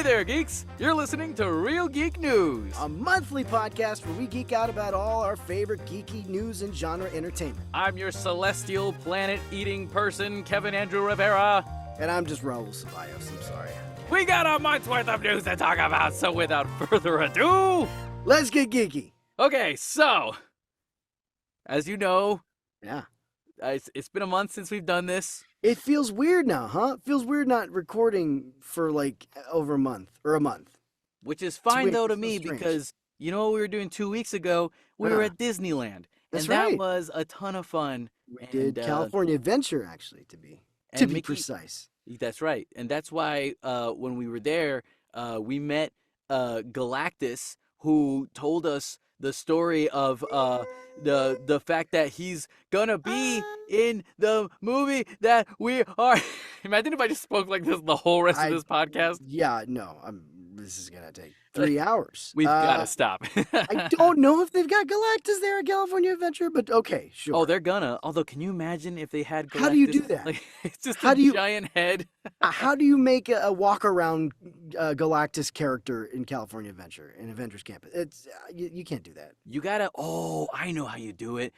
there, geeks! You're listening to Real Geek News, a monthly podcast where we geek out about all our favorite geeky news and genre entertainment. I'm your celestial planet-eating person, Kevin Andrew Rivera. And I'm just Raul Ceballos, I'm sorry. We got a month's worth of news to talk about, so without further ado... let's get geeky! Okay, so... as you know... yeah. It's been a month since we've done this. It feels weird now, huh? It feels weird not recording for like over a month or a month. Which is fine though to me because you know what we were doing 2 weeks ago? We were at Disneyland. That's and right. that was a ton of fun. We did California Adventure actually to be precise. That's right. And that's why when we were there, we met Galactus, who told us the story of the fact that he's gonna be in the movie that we are. Imagine if I just spoke like this the whole rest of this podcast. Yeah, no, this is gonna take 3 hours. We've gotta stop. I don't know if they've got Galactus there at California Adventure, but okay, sure. Oh, they're gonna. Although, can you imagine if they had Galactus? How do you do that? Like, it's just a giant head. How do you make a walk-around Galactus character in California Adventure, in Avengers Campus? It's you can't do that. You gotta. Oh, I know how you do it.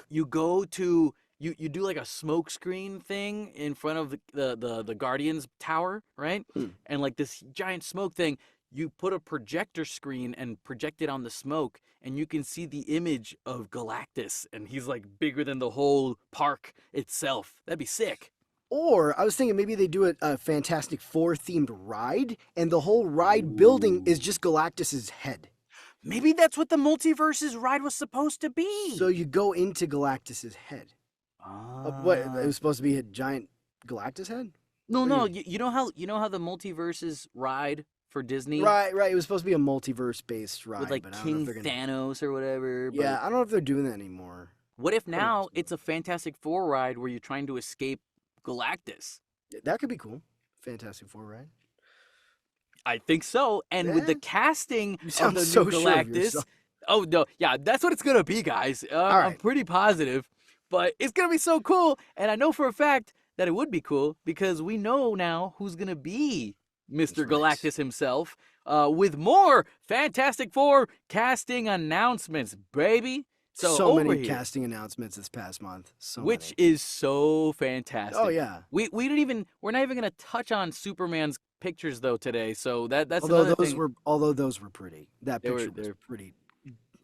You go to. You do like a smoke screen thing in front of the Guardians Tower, right? And like this giant smoke thing, you put a projector screen and project it on the smoke, and you can see the image of Galactus, and he's like bigger than the whole park itself. That'd be sick. Or I was thinking maybe they do a Fantastic Four themed ride, and the whole ride building is just Galactus's head. Maybe that's what the Multiverses ride was supposed to be. So you go into Galactus's head. What, it was supposed to be a giant Galactus head? No. You know how the Multiverses ride for Disney? Right. It was supposed to be a multiverse-based ride. With like King Thanos or whatever. Yeah, I don't know if they're doing that anymore. What if now it's a Fantastic Four ride where you're trying to escape Galactus? That could be cool. Fantastic Four ride. I think so. And with the casting of the new so Galactus... oh, no. Yeah, that's what it's going to be, guys. I'm pretty positive. But it's going to be so cool. And I know for a fact that it would be cool because we know now who's going to be Mr. Galactus himself with more Fantastic Four casting announcements, baby. So many casting announcements this past month. Which is so fantastic. Oh, yeah. We're not even going to touch on Superman's pictures, though, today. So that's although thing. Although those were pretty. That picture was pretty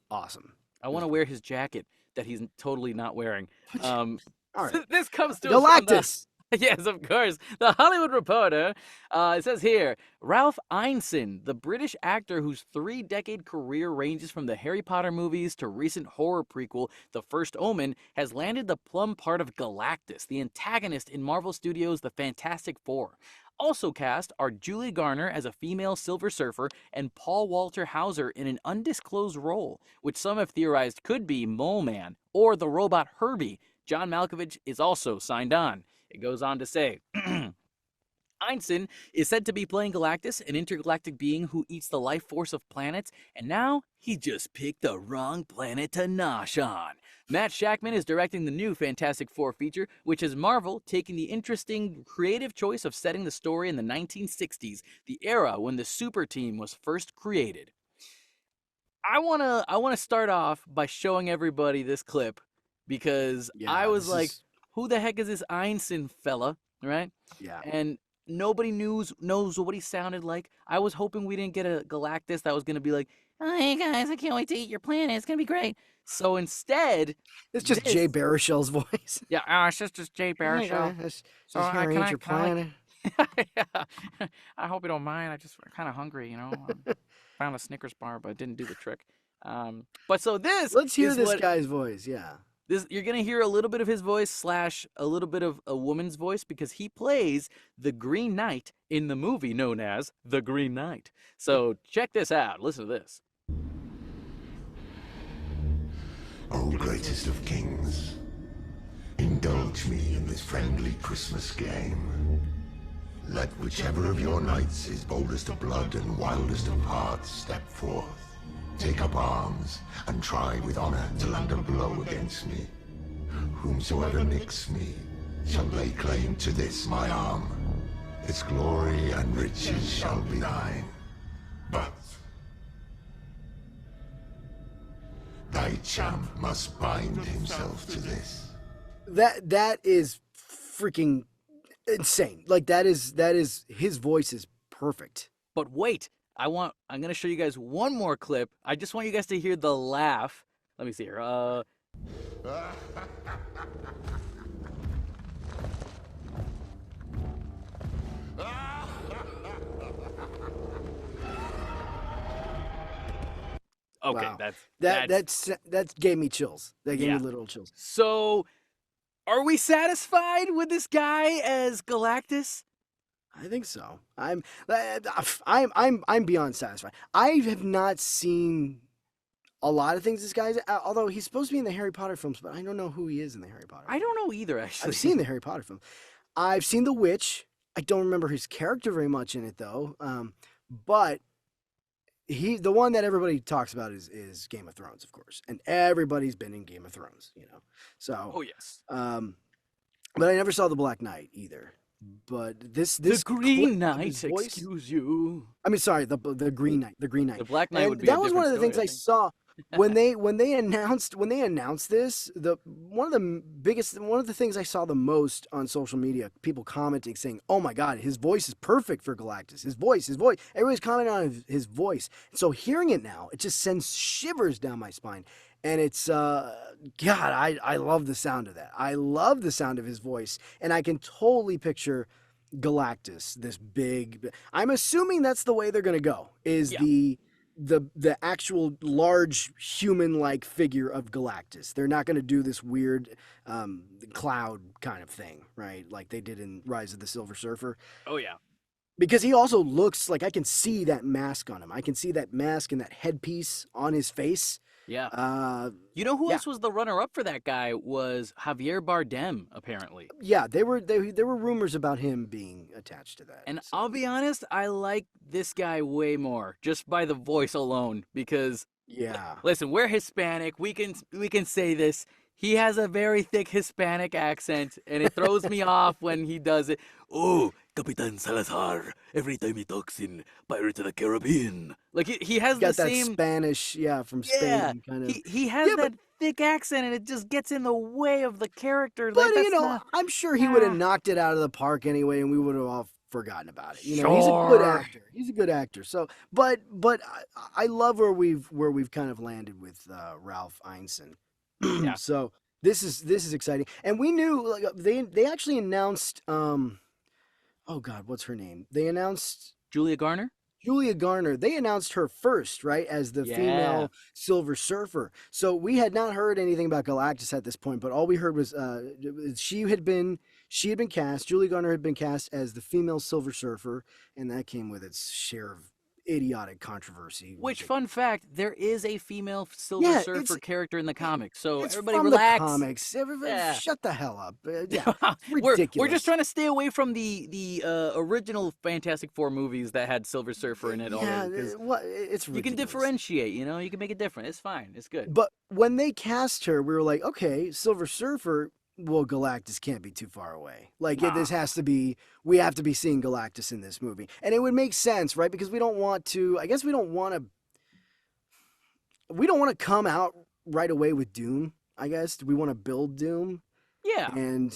awesome. I want to wear his jacket that he's totally not wearing. All right. This comes to Galactus. Yes, of course. The Hollywood Reporter. It says here, Ralph Ineson, the British actor whose 3-decade career ranges from the Harry Potter movies to recent horror prequel, The First Omen, has landed the plum part of Galactus, the antagonist in Marvel Studios' The Fantastic Four. Also cast are Julie Garner as a female Silver Surfer and Paul Walter Hauser in an undisclosed role, which some have theorized could be Mole Man or the robot Herbie. John Malkovich is also signed on. It goes on to say, Ineson is said to be playing Galactus, an intergalactic being who eats the life force of planets, and now he just picked the wrong planet to nosh on. Matt Shakman is directing the new Fantastic Four feature, which has Marvel taking the interesting creative choice of setting the story in the 1960s, the era when the super team was first created. I wanna start off by showing everybody this clip because I was like, who the heck is this Ineson fella, right? Yeah. And nobody knows what he sounded like. I was hoping we didn't get a Galactus that was going to be like, oh, hey guys, I can't wait to eat your planet. It's going to be great. So instead... it's just Jay Baruchel's voice. Yeah, it's just Jay Baruchel. So I can eat your planet. I hope you don't mind. I'm kind of hungry, you know. Found a Snickers bar, but it didn't do the trick. But so this... let's hear this guy's voice, yeah. You're going to hear a little bit of his voice / a little bit of a woman's voice because he plays the Green Knight in the movie known as The Green Knight. So check this out. Listen to this. O greatest of kings, indulge me in this friendly Christmas game. Let whichever of your knights is boldest of blood and wildest of hearts step forth. Take up arms, and try with honor to land a blow against me. Whomsoever nicks me, shall lay claim to this my arm. Its glory and riches shall be thine. But thy champ must bind himself to this. That is freaking insane. Like that is his voice is perfect. But wait, I'm gonna show you guys one more clip. I just want you guys to hear the laugh. Let me see here. Okay, Wow. that's That gave me chills. That gave Yeah. me literal chills. So. Are we satisfied with this guy as Galactus? I think so. I'm beyond satisfied. I have not seen a lot of things this guy's, although he's supposed to be in the Harry Potter films, but I don't know who he is in the Harry Potter. I don't know either, actually. I've seen the Harry Potter film. I've seen The Witch. I don't remember his character very much in it though. But the one that everybody talks about is Game of Thrones, of course, and everybody's been in Game of Thrones, you know. So. Oh yes. But I never saw The Black Knight either. But this The Green clip of Knight, his voice- excuse you. I mean, sorry, the Green Knight, the Green Knight. The Black Knight And would be. that a was one of the different things I story, saw when they announced this. One of the things I saw the most on social media, people commenting saying, "Oh my God, his voice is perfect for Galactus. His voice." Everybody's commenting on his voice. So hearing it now, it just sends shivers down my spine. And it's God, I love the sound of that. I love the sound of his voice, and I can totally picture Galactus, this big. I'm assuming that's the way they're gonna go. Is Yeah. the actual large human-like figure of Galactus. They're not gonna do this weird cloud kind of thing, right? Like they did in Rise of the Silver Surfer. Oh yeah. Because he also looks like I can see that mask on him. I can see that mask and that headpiece on his face. Yeah. You know who yeah. else was the runner-up for that guy was Javier Bardem, apparently. Yeah, there were rumors about him being attached to that. And so. I'll be honest, I like this guy way more just by the voice alone because Yeah. listen, we're Hispanic. We can say this. He has a very thick Hispanic accent, and it throws me off when he does it. Oh, Capitan Salazar! Every time he talks in Pirates of the Caribbean, like he has Got the that same. Spanish, from Spain, Yeah, kind of. he has Yeah, that thick accent, and it just gets in the way of the character. But Like that's not. I'm sure he would have Ah. knocked it out of the park anyway, and we would have all forgotten about it. He's a Sure. good actor. He's a good actor. So, but I love where we've kind of landed with Ralph Ineson. Yeah. So this is exciting, and we knew like they actually announced oh God, what's her name? They announced Julia Garner. Julia Garner. They announced her first, right, as the Yeah. female Silver Surfer. So we had not heard anything about Galactus at this point, but all we heard was she had been cast. Julia Garner had been cast as the female Silver Surfer, and that came with its share of idiotic controversy. Which, fun fact, there is a female Silver Yeah, Surfer it's- character in the comics. So it's everybody from relax. the comics. Everybody, Yeah. shut the hell up. Yeah, it's we're ridiculous. just trying to stay away from the original Fantastic Four movies that had Silver Surfer in it Yeah, already. 'Cause it's you can ridiculous. differentiate, you know, you can make it different. It's fine. It's good. But when they cast her, we were like, okay, Silver Surfer. Well, Galactus can't be too far away. Like Nah. this has to be. We have to be seeing Galactus in this movie, and it would make sense, right? Because we don't want to. I guess we don't want to. We don't want to come out right away with Doom. I guess we want to build Doom, Yeah. and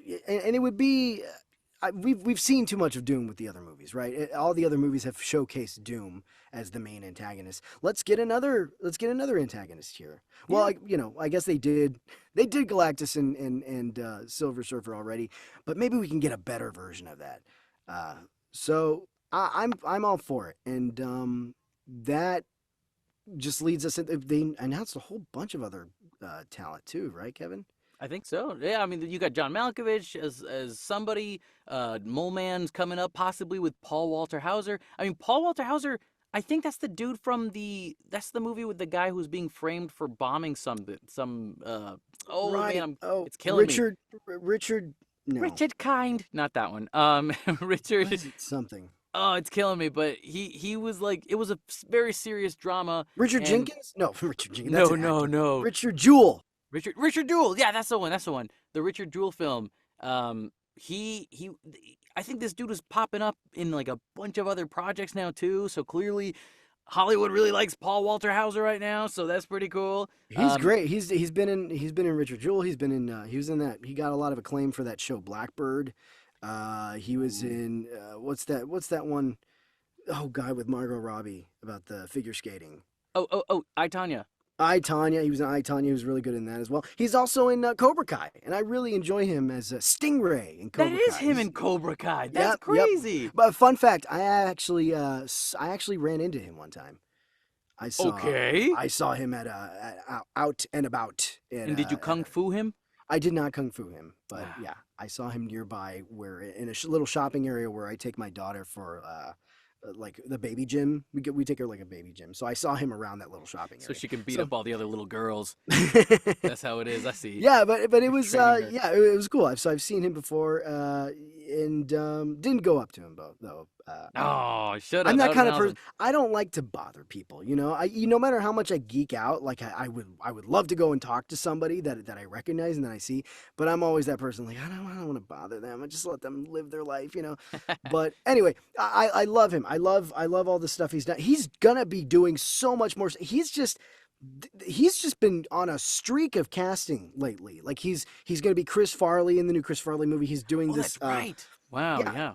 it would be. We've seen too much of Doom with the other movies, right? All the other movies have showcased Doom as the main antagonist. Let's get another antagonist here. Well, I guess they did Galactus and Silver Surfer already, but maybe we can get a better version of that. So I'm all for it, and that just leads us. They announced a whole bunch of other talent too, right, Kevin? I think so. Yeah, I mean, you got John Malkovich as somebody. Mole Man's coming up, possibly with Paul Walter Hauser. I mean, Paul Walter Hauser. I think that's the dude from that's the movie with the guy who's being framed for bombing some. Oh Right. man, Oh, it's killing Richard. Richard. No. Richard Kind, not that one. Richard. What is it? Something. Oh, it's killing me. But he was like, it was a very serious drama. Richard and- Jenkins? No, Richard Jenkins. No, that's an no, actor. no. Richard Jewell. Richard Jewell. Yeah, that's the one. That's the one. The Richard Jewell film. I think this dude is popping up in like a bunch of other projects now too. So clearly, Hollywood really likes Paul Walter Hauser right now. So that's pretty cool. He's great. He's been in Richard Jewell. He was in that. He got a lot of acclaim for that show Blackbird. He was in what's that one? Oh, guy with Margot Robbie about the figure skating. I, Tanya. I, Tanya. He was in I, Tanya. He was really good in that as well. He's also in Cobra Kai, and I really enjoy him as Stingray in Cobra Kai. That is him in Cobra Kai. That's Yep. crazy. But fun fact, I actually ran into him one time. Okay. I saw him at Out and About. And did you kung fu him? I did not kung fu him, but yeah, I saw him nearby, where in a little shopping area where I take my daughter for like the baby gym. We take her like a baby gym. So I saw him around that little shopping area. So she can beat up all the other little girls. That's how it is. I see. Yeah, but it was Training her. yeah, it was cool. I've seen him before, and didn't go up to him though. Oh, should have. I'm that kind of person. I don't like to bother people. No matter how much I geek out, like I would love to go and talk to somebody that I recognize and that I see, but I'm always that person, like I don't want to bother them. I just let them live their life, But anyway, I love him. I love all the stuff he's done. He's gonna be doing so much more. He's just been on a streak of casting lately. Like he's gonna be Chris Farley in the new Chris Farley movie. He's doing this. That's right. Wow. Yeah.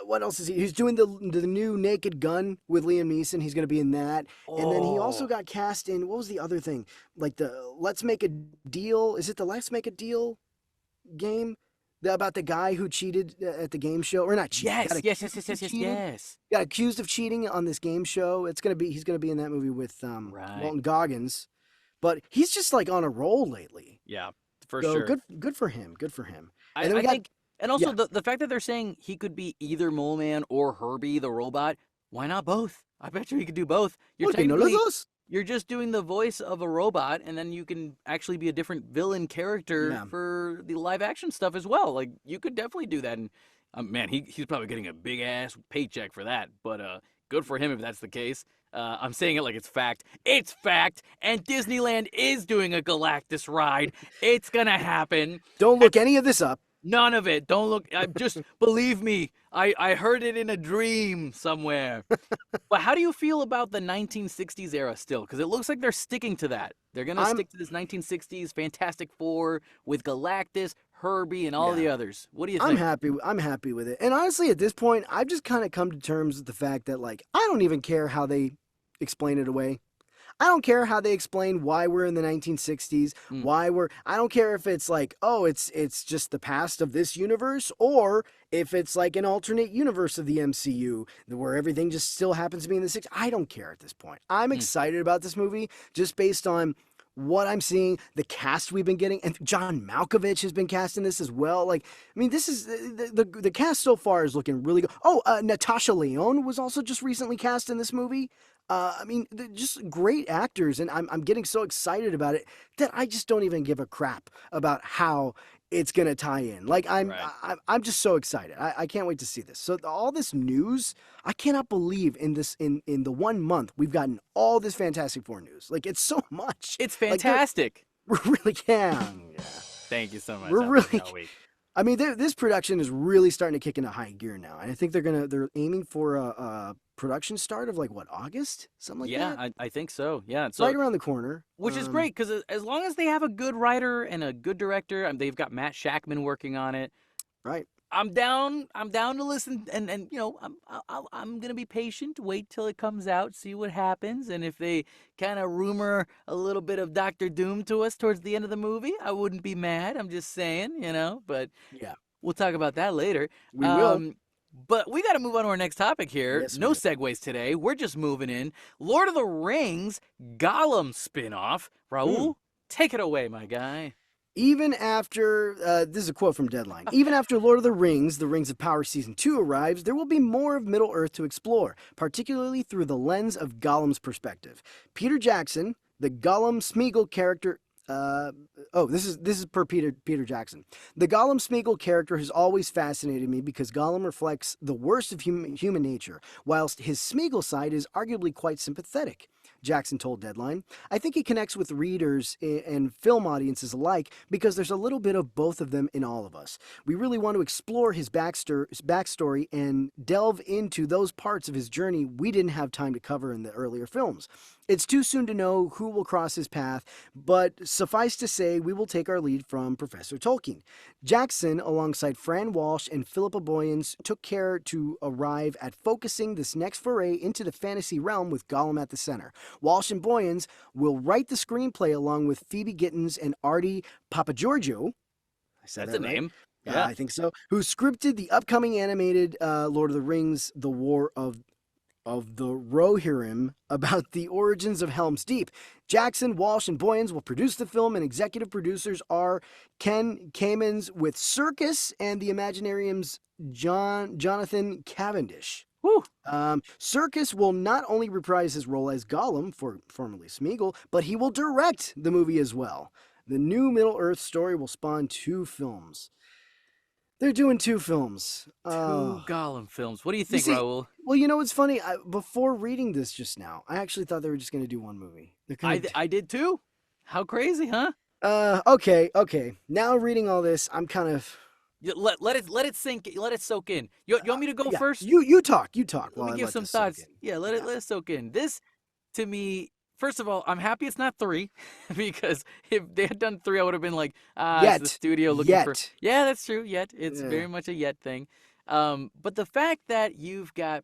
What else is he? He's doing the new Naked Gun with Liam Neeson. He's going to be in that. And then he also got cast in, what was the other thing? Like the Let's Make a Deal. Is it the Let's Make a Deal game? About the guy who cheated at the game show, or not cheated? Yes. Got accused of cheating on this game show. He's going to be in that movie with Walton Goggins. But he's just like on a roll lately. Yeah, for sure. Good for him. Good for him. And then I think. And also, the fact that they're saying he could be either Mole Man or Herbie the robot, why not both? I bet you he could do both. You're just doing the voice of a robot, and then you can actually be a different villain character for the live action stuff as well. Like, you could definitely do that. And man, he's probably getting a big ass paycheck for that. But good for him if that's the case. I'm saying it like it's fact. It's fact. And Disneyland is doing a Galactus ride. It's gonna happen. Don't look any of this up. None of it. Don't look. Just believe me. I heard it in a dream somewhere. But how do you feel about the 1960s era still? Because it looks like they're sticking to that. They're going to stick to this 1960s Fantastic Four with Galactus, Herbie, and all the others. What do you think? I'm happy with it. And honestly, at this point, I've just kind of come to terms with the fact that, like, I don't even care how they explain it away. I don't care how they explain why we're in the 1960s, I don't care if it's like, oh, it's just the past of this universe, or if it's like an alternate universe of the MCU where everything just still happens to be in the 60s. I don't care at this point. I'm excited about this movie just based on what I'm seeing, the cast we've been getting, and John Malkovich has been cast in this as well. Like, I mean, this is the cast so far is looking really good. Oh, Natasha Lyonne was also just recently cast in this movie. I mean, they're just great actors, and I'm getting so excited about it that I just don't even give a crap about how it's gonna tie in. Like I'm just so excited. I can't wait to see this. So all this news, I cannot believe in the 1 month we've gotten all this Fantastic Four news. Like it's so much. It's fantastic. Like, we really can. Yeah. Thank you so much. We're really. I mean, this production is really starting to kick into high gear now, and I think they're aiming for a production start of like what, August, something like that. Yeah, I think so. Yeah, so right around the corner, which is great because as long as they have a good writer and a good director, they've got Matt Shackman working on it. Right. I'm down to listen, and I'm gonna be patient, wait till it comes out, see what happens, and if they kind of rumor a little bit of Doctor Doom to us towards the end of the movie, I wouldn't be mad. I'm just saying, but yeah, we'll talk about that later. We will. But we got to move on to our next topic here. Yes, no segues today. We're just moving in. Lord of the Rings Gollum spinoff. Raul, take it away, my guy. Even after, this is a quote from Deadline, even after Lord of the Rings of Power Season 2 arrives, there will be more of Middle-earth to explore, particularly through the lens of Gollum's perspective. Peter Jackson, the Gollum Smeagol character, this is per Peter Jackson. The Gollum Smeagol character has always fascinated me because Gollum reflects the worst of human nature, whilst his Smeagol side is arguably quite sympathetic. Jackson told Deadline. I think he connects with readers and film audiences alike because there's a little bit of both of them in all of us. We really want to explore his backstory and delve into those parts of his journey we didn't have time to cover in the earlier films. It's too soon to know who will cross his path, but suffice to say, we will take our lead from Professor Tolkien. Jackson, alongside Fran Walsh and Philippa Boyens, took care to arrive at focusing this next foray into the fantasy realm with Gollum at the center. Walsh and Boyens will write the screenplay along with Phoebe Gittins and Artie Papageorgiou. I said That's that a right? name. Yeah. I think so. Who scripted the upcoming animated Lord of the Rings: The War of the Rohirrim about the origins of Helm's Deep. Jackson, Walsh, and Boyens will produce the film, and executive producers are Ken Kamens with Circus and the Imaginarium's Jonathan Cavendish. Whew. Circus will not only reprise his role as Gollum, formerly Smeagol, but he will direct the movie as well. The new Middle-earth story will spawn 2 films. They're doing 2 films. Two Gollum films. What do you think, see, Raul? Well, you know what's funny? Before reading this just now, I actually thought they were just going to do 1 movie. I did too. How crazy, huh? Okay. Now reading all this, I'm kind of... Let it sink. Let it soak in. You want me to go yeah, first? You talk. Let me give some thoughts. Yeah, let it soak in. This, to me, first of all, I'm happy it's not 3 because if they had done 3, I would have been like, it's the studio looking for. Yeah, that's true. Yet it's very much a yet thing. But the fact that you've got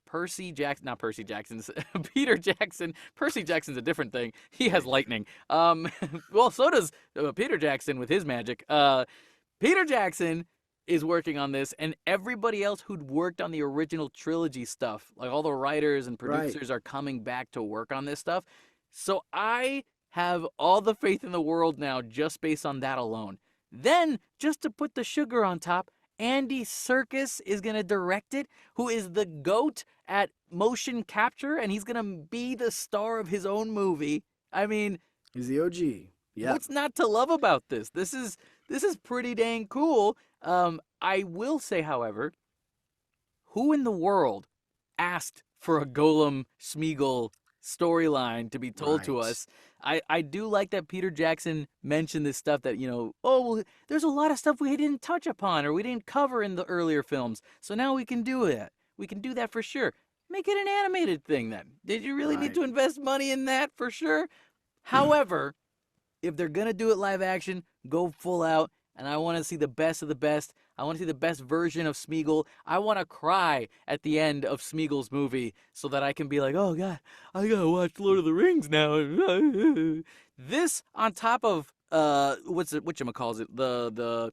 Peter Jackson. Percy Jackson's a different thing. He has lightning. Well, so does Peter Jackson with his magic. Peter Jackson is working on this, and everybody else who'd worked on the original trilogy stuff, like all the writers and producers are coming back to work on this stuff. So I have all the faith in the world now just based on that alone. Then, just to put the sugar on top, Andy Serkis is going to direct it, who is the GOAT at motion capture, and he's going to be the star of his own movie. I mean... He's the OG. Yeah. What's not to love about this? This is pretty dang cool. I will say, however, who in the world asked for a Gollum Smeagol storyline to be told to us? I do like that Peter Jackson mentioned this stuff that, there's a lot of stuff we didn't touch upon or we didn't cover in the earlier films. So now we can do it. We can do that for sure. Make it an animated thing then. Did you really need to invest money in that? For sure. However, if they're going to do it live action, go full out. And I want to see the best of the best. I want to see the best version of Smeagol. I want to cry at the end of Smeagol's movie so that I can be like, oh, God, I got to watch Lord of the Rings now. This on top of, whatchamacallit, the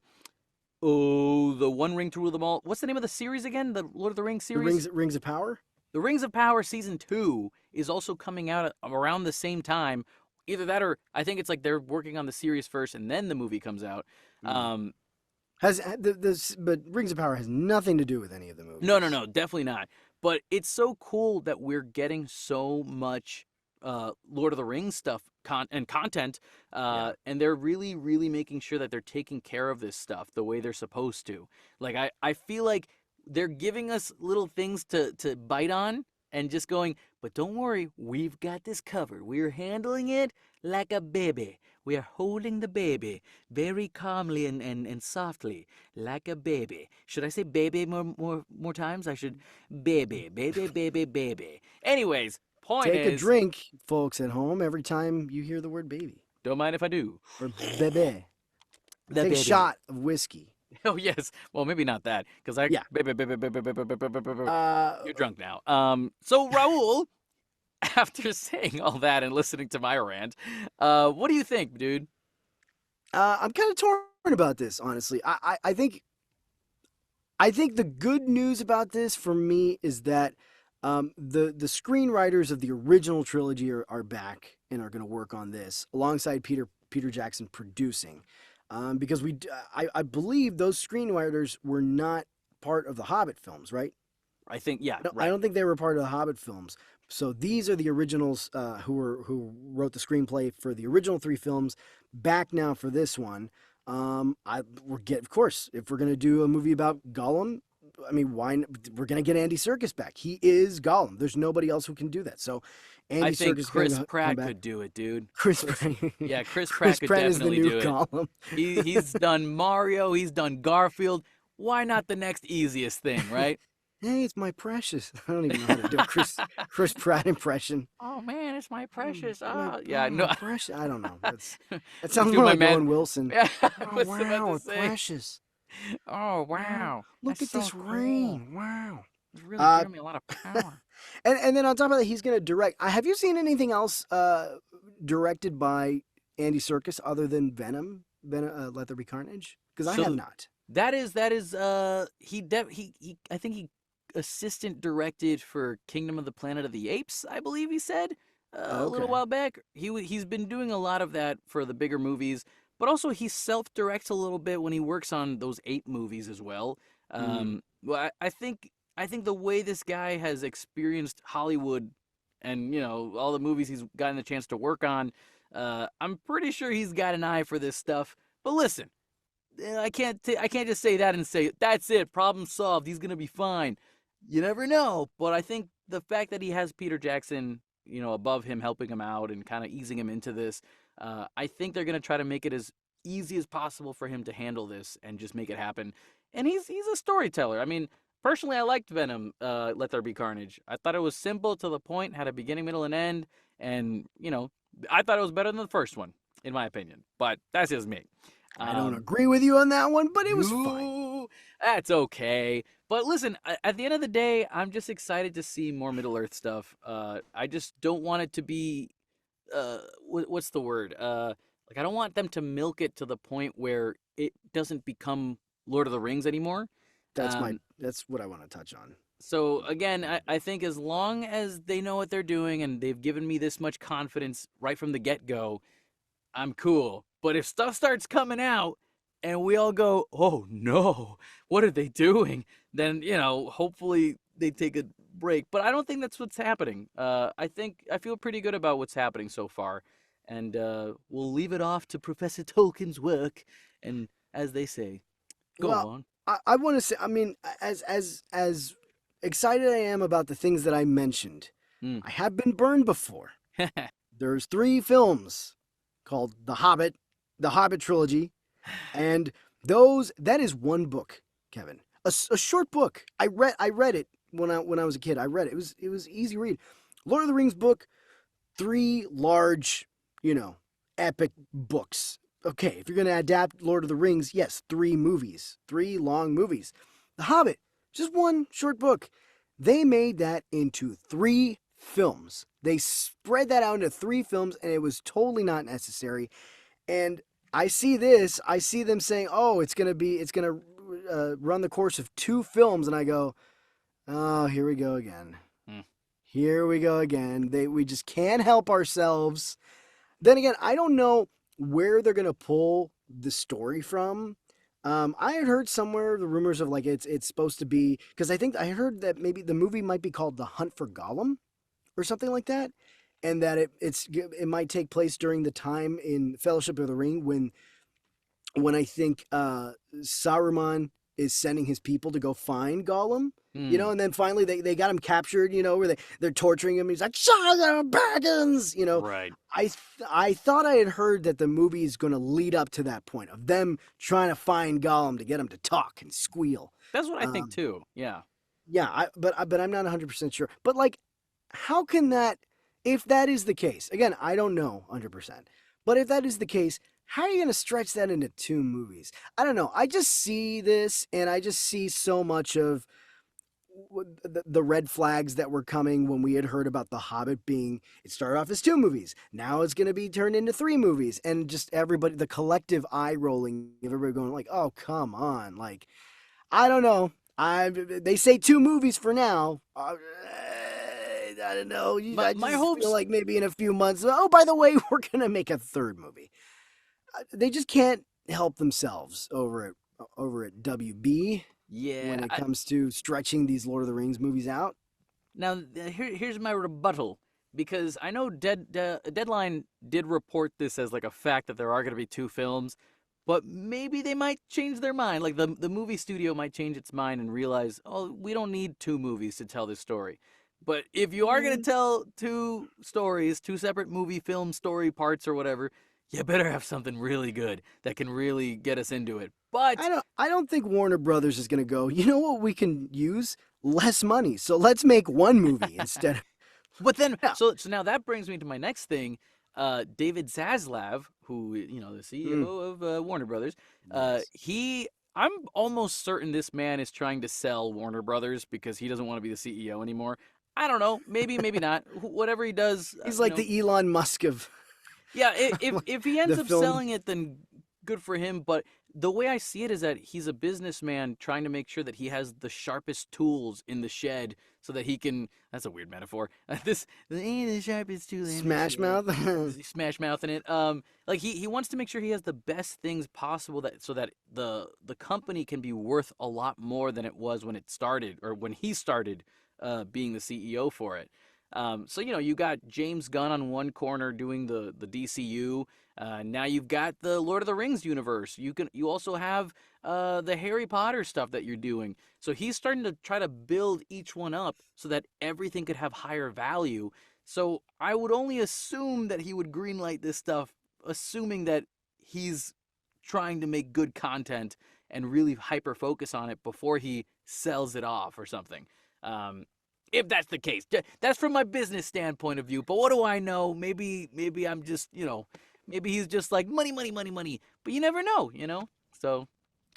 One Ring to Rule Them All. What's the name of the series again? The Lord of the Rings series? The Rings of Power? The Rings of Power Season 2 is also coming out around the same time. Either that or I think it's like they're working on the series first and then the movie comes out. But Rings of Power has nothing to do with any of the movies. No, definitely not. But it's so cool that we're getting so much Lord of the Rings stuff and content, and they're really, really making sure that they're taking care of this stuff the way they're supposed to. Like I feel like they're giving us little things to bite on and just going, but don't worry, we've got this covered. We're handling it like a baby. We are holding the baby very calmly and softly, like a baby. Should I say baby more times? I should baby. Anyways, point Take is... a drink, folks at home, every time you hear the word baby. Don't mind if I do. Or bebe. Take a shot of whiskey. Oh, yes. Well, maybe not that, because Yeah. You're drunk now. So, Raul, after saying all that and listening to my rant, what do you think, dude? I'm kind of torn about this, honestly. I think the good news about this for me is that the screenwriters of the original trilogy are back and are going to work on this alongside Peter Jackson producing. Because I believe those screenwriters were not part of the Hobbit films, right? I think, yeah. No, right. I don't think they were part of the Hobbit films. So these are the originals who wrote the screenplay for the original 3 films. Back now for this one. Of course, if we're gonna do a movie about Gollum, I mean, we're gonna get Andy Serkis back. He is Gollum. There's nobody else who can do that. So Andy I think Serkis is Chris gonna come Pratt back. could do it, dude. Chris Pratt. Yeah, Chris Chris Pratt could Pratt is the definitely new do it. Gollum. He's done Mario, he's done Garfield. Why not the next easiest thing, right? Hey, it's my precious. I don't even know how to do a Chris Pratt impression. Oh man, it's my precious. Yeah, No. my precious. I don't know. That Let's sounds do more my like man. Owen Wilson. Yeah, I Oh was about wow, to a say. precious. Oh Wow, wow, look that's at this so cool. rain. Wow. It's really Uh, giving me a lot of power. and then on top of that, he's gonna direct. Have you seen anything else directed by Andy Serkis other than Venom? Let There Be Carnage? Because I have So not. that is he I think he assistant directed for Kingdom of the Planet of the Apes, I believe he said a little Okay. while back. He's been doing a lot of that for the bigger movies, but also he self-directs a little bit when he works on those ape movies as well. Mm. Well, I think the way this guy has experienced Hollywood and all the movies he's gotten the chance to work on, I'm pretty sure he's got an eye for this stuff. But listen, I can't just say that and say that's it, problem solved. He's gonna be fine. You never know, but I think the fact that he has Peter Jackson, above him, helping him out and kind of easing him into this, I think they're gonna try to make it as easy as possible for him to handle this and just make it happen. And he's a storyteller. I mean, personally, I liked Venom. Let There Be Carnage. I thought it was simple to the point, had a beginning, middle, and end, and I thought it was better than the first one, in my opinion. But that's just me. I don't agree with you on that one, but it was fine. Ooh, that's okay. But listen, at the end of the day, I'm just excited to see more Middle Earth stuff. I just don't want it to be, what's the word? Like I don't want them to milk it to the point where it doesn't become Lord of the Rings anymore. Um, That's what I want to touch on. so again, I think as long as they know what they're doing and they've given me this much confidence right from the get-go, I'm cool. But if stuff starts coming out and we all go, oh no, what are they doing? Then, hopefully they take a break. But I don't think that's what's happening. I feel pretty good about what's happening so far. And we'll leave it off to Professor Tolkien's work. And as they say, go Well, on. I want to say, I mean, as excited I am about the things that I mentioned, Mm. I have been burned before. There's 3 films called The Hobbit trilogy, and that is one book, Kevin. A short book. I read it when I was a kid. I read it. It was easy read. Lord of the Rings book, 3 large, epic books. Okay, if you're going to adapt Lord of the Rings, yes, 3 movies, 3 long movies. The Hobbit, just one short book. They made that into 3 films. They spread that out into 3 films, and it was totally not necessary. And I see them saying, "Oh, it's gonna run the course of 2 films," and I go, "Oh, here we go again. Mm. Here we go again. We just can't help ourselves." Then again, I don't know where they're gonna pull the story from. I had heard somewhere the rumors of like it's supposed to be, because I think I heard that maybe the movie might be called The Hunt for Gollum or something like that, and that it might take place during the time in Fellowship of the Ring when I think Saruman is sending his people to go find Gollum, Mm. and then finally they got him captured, where they're torturing him. He's like, "Shut Baggins," Right. I thought I had heard that the movie is going to lead up to that point of them trying to find Gollum to get him to talk and squeal. That's what I think Um, too. Yeah. yeah, but I'm not 100% sure. But like, how can that, if that is the case, again, I don't know 100%, but if that is the case, how are you going to stretch that into 2 movies? I don't know. I just see this and I just see so much of the red flags that were coming when we had heard about The Hobbit it started off as 2 movies. Now it's going to be turned into 3 movies. And just everybody, the collective eye rolling, everybody going like, oh, come on. Like, I don't know. They say 2 movies for now. I don't know. I My just hopes feel like maybe in a few months. Oh, by the way, we're gonna make a 3rd movie. They just can't help themselves over at WB Yeah. when it comes to stretching these Lord of the Rings movies out. Now, here's my rebuttal, because I know Deadline did report this as like a fact that there are going to be 2 films, but maybe they might change their mind. Like the movie studio might change its mind and realize, oh, we don't need two movies to tell this story. But if you are going to Mm, tell two stories, two separate movie film story parts or whatever, you better have something really good that can really get us into it. But I don't think Warner Brothers is going to go, you know what we can use? Less money. So let's make one movie instead of. But then, No. so now that brings me to my next thing. David Zaslav, who the CEO Mm, of Warner Brothers, yes. I'm almost certain this man is trying to sell Warner Brothers because he doesn't want to be the CEO anymore. I don't know, maybe, maybe not. Whatever he does, He's like the Elon Musk of yeah. If he the ends up film. selling it, then good for him. But the way I see it is that he's a businessman trying to make sure that he has the sharpest tools in the shed so that he can. That's a weird metaphor. The sharpest tool in the Smash shed. Mouth. Smash mouth in it. Like he wants to make sure he has the best things possible that so that the company can be worth a lot more than it was when it started or when he started being the CEO for it. So you got James Gunn on one corner doing the DCU. Now you've got the Lord of the Rings universe. You also have the Harry Potter stuff that you're doing. So he's starting to try to build each one up so that everything could have higher value. So I would only assume that he would greenlight this stuff, assuming that he's trying to make good content and really hyper focus on it before he sells it off or something. Um, if that's the case, that's from my business standpoint of view. But what do I know? Maybe I'm just maybe he's just like money, money, money, money. But you never know. So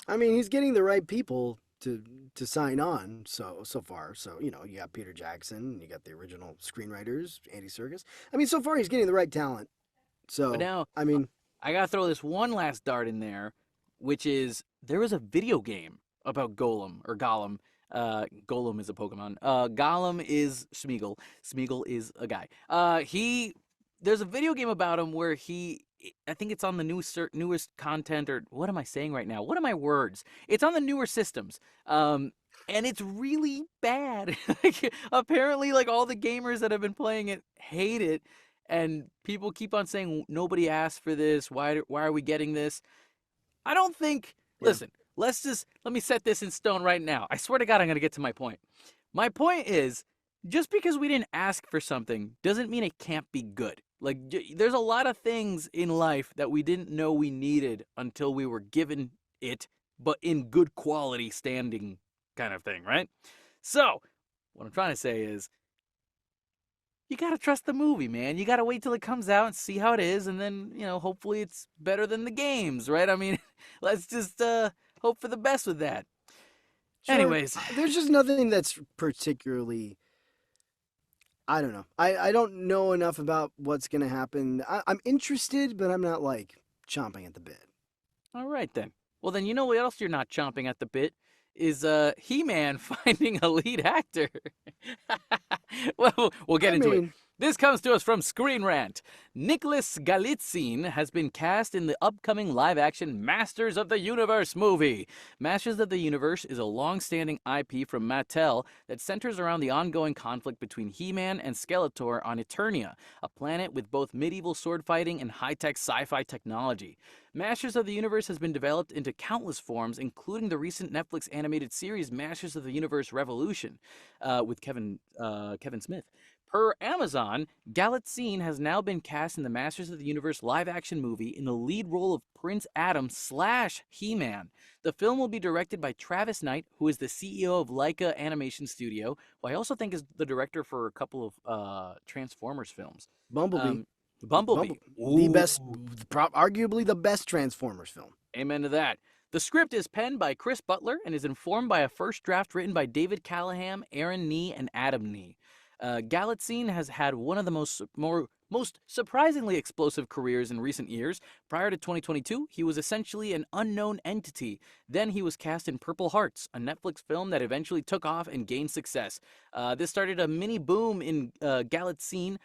I mean, he's getting the right people to sign on so far. So, you got Peter Jackson, you got the original screenwriters, Andy Serkis. I mean, so far he's getting the right talent. but So, now I mean, I gotta throw this one last dart in there, which is there was a video game about Golem or Gollum. Golem is a Pokemon. Gollum is Smeagol. Smeagol is a guy. There's a video game about him where I think it's on the newest content, or what am I saying right now? What are my words? It's on the newer systems. And it's really bad. Like, apparently, like all the gamers that have been playing it hate it, and people keep on saying nobody asked for this. Why are we getting this? I don't think. yeah. Listen, let me set this in stone right now. I swear to God, I'm gonna get to my point. My point is, just because we didn't ask for something doesn't mean it can't be good. Like, there's a lot of things in life that we didn't know we needed until we were given it, but in good quality standing kind of thing, right? So, what I'm trying to say is, you gotta trust the movie, man. You gotta wait till it comes out and see how it is, and then hopefully it's better than the games, right? I mean, let's just hope for the best with that. Sure. Anyways, There's just nothing that's particularly. I don't know. I don't know enough about what's going to happen. I'm interested, but I'm not like chomping at the bit. all right then. Well, then you know what else you're not chomping at the bit is He-Man finding a lead actor. Well, we'll get I into it. mean, This comes to us from Screen Rant. Nicholas Galitzine has been cast in the upcoming live-action Masters of the Universe movie. Masters of the Universe is a long-standing IP from Mattel that centers around the ongoing conflict between He-Man and Skeletor on Eternia, a planet with both medieval sword fighting and high-tech sci-fi technology. Masters of the Universe has been developed into countless forms, including the recent Netflix animated series Masters of the Universe Revolution, with Kevin Smith. Per Amazon, Galitzine has now been cast in the Masters of the Universe live-action movie in the lead role of Prince Adam / He-Man. The film will be directed by Travis Knight, who is the CEO of Laika Animation Studio, who I also think is the director for a couple of Transformers films. Bumblebee. Um, Bumblebee. The best, Ooh. arguably the best Transformers film. Amen to that. The script is penned by Chris Butler and is informed by a first draft written by David Callahan, Aaron Nee, and Adam Nee. Galitzine has had one of the most surprisingly explosive careers in recent years. Prior to 2022, he was essentially an unknown entity. Then he was cast in Purple Hearts, a Netflix film that eventually took off and gained success. This started a mini boom in Galitzine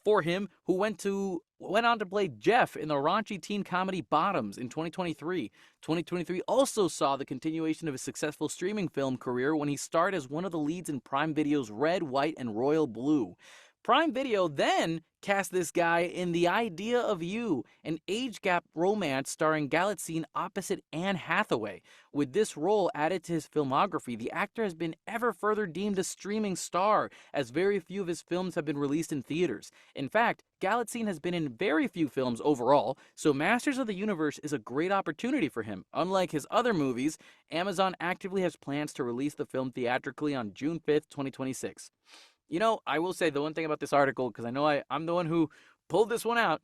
for him, who went on to play Jeff in the raunchy teen comedy Bottoms in 2023. 2023 also saw the continuation of his successful streaming film career when he starred as one of the leads in Prime Video's Red, White, and Royal Blue. Prime Video then cast this guy in The Idea of You, an age gap romance starring Galatzine opposite Anne Hathaway. With this role added to his filmography, the actor has been ever further deemed a streaming star, as very few of his films have been released in theaters. In fact, Galatzine has been in very few films overall, so Masters of the Universe is a great opportunity for him. Unlike his other movies, Amazon actively has plans to release the film theatrically on June 5th, 2026. You know, I will say the one thing about this article, because I know I'm the one who pulled this one out,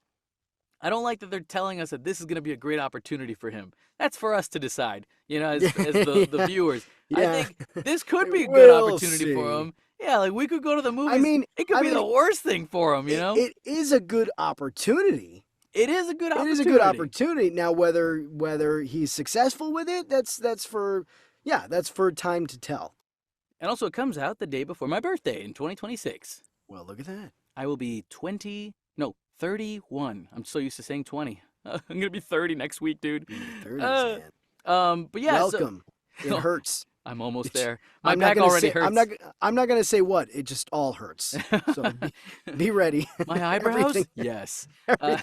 I don't like that they're telling us that this is going to be a great opportunity for him. That's for us to decide, you know, as the viewers. Yeah. I think this could be a good We'll opportunity for see. him. Yeah, like we could go to the movies. I mean, it could be the worst thing for him, you know? It is a good opportunity. It is a good opportunity. It is a good opportunity. Now, whether he's successful with it, that's for time to tell. And also, it comes out the day before my birthday in 2026. Well, look at that. I will be 31. I'm so used to saying 20. I'm going to be 30 next week, dude. 30s, man. But yeah. Welcome. It hurts. I'm almost there. My I'm not back gonna already say, hurts. I'm not going to say what. It just all hurts. So be ready. My eyebrows? Everything- Yes.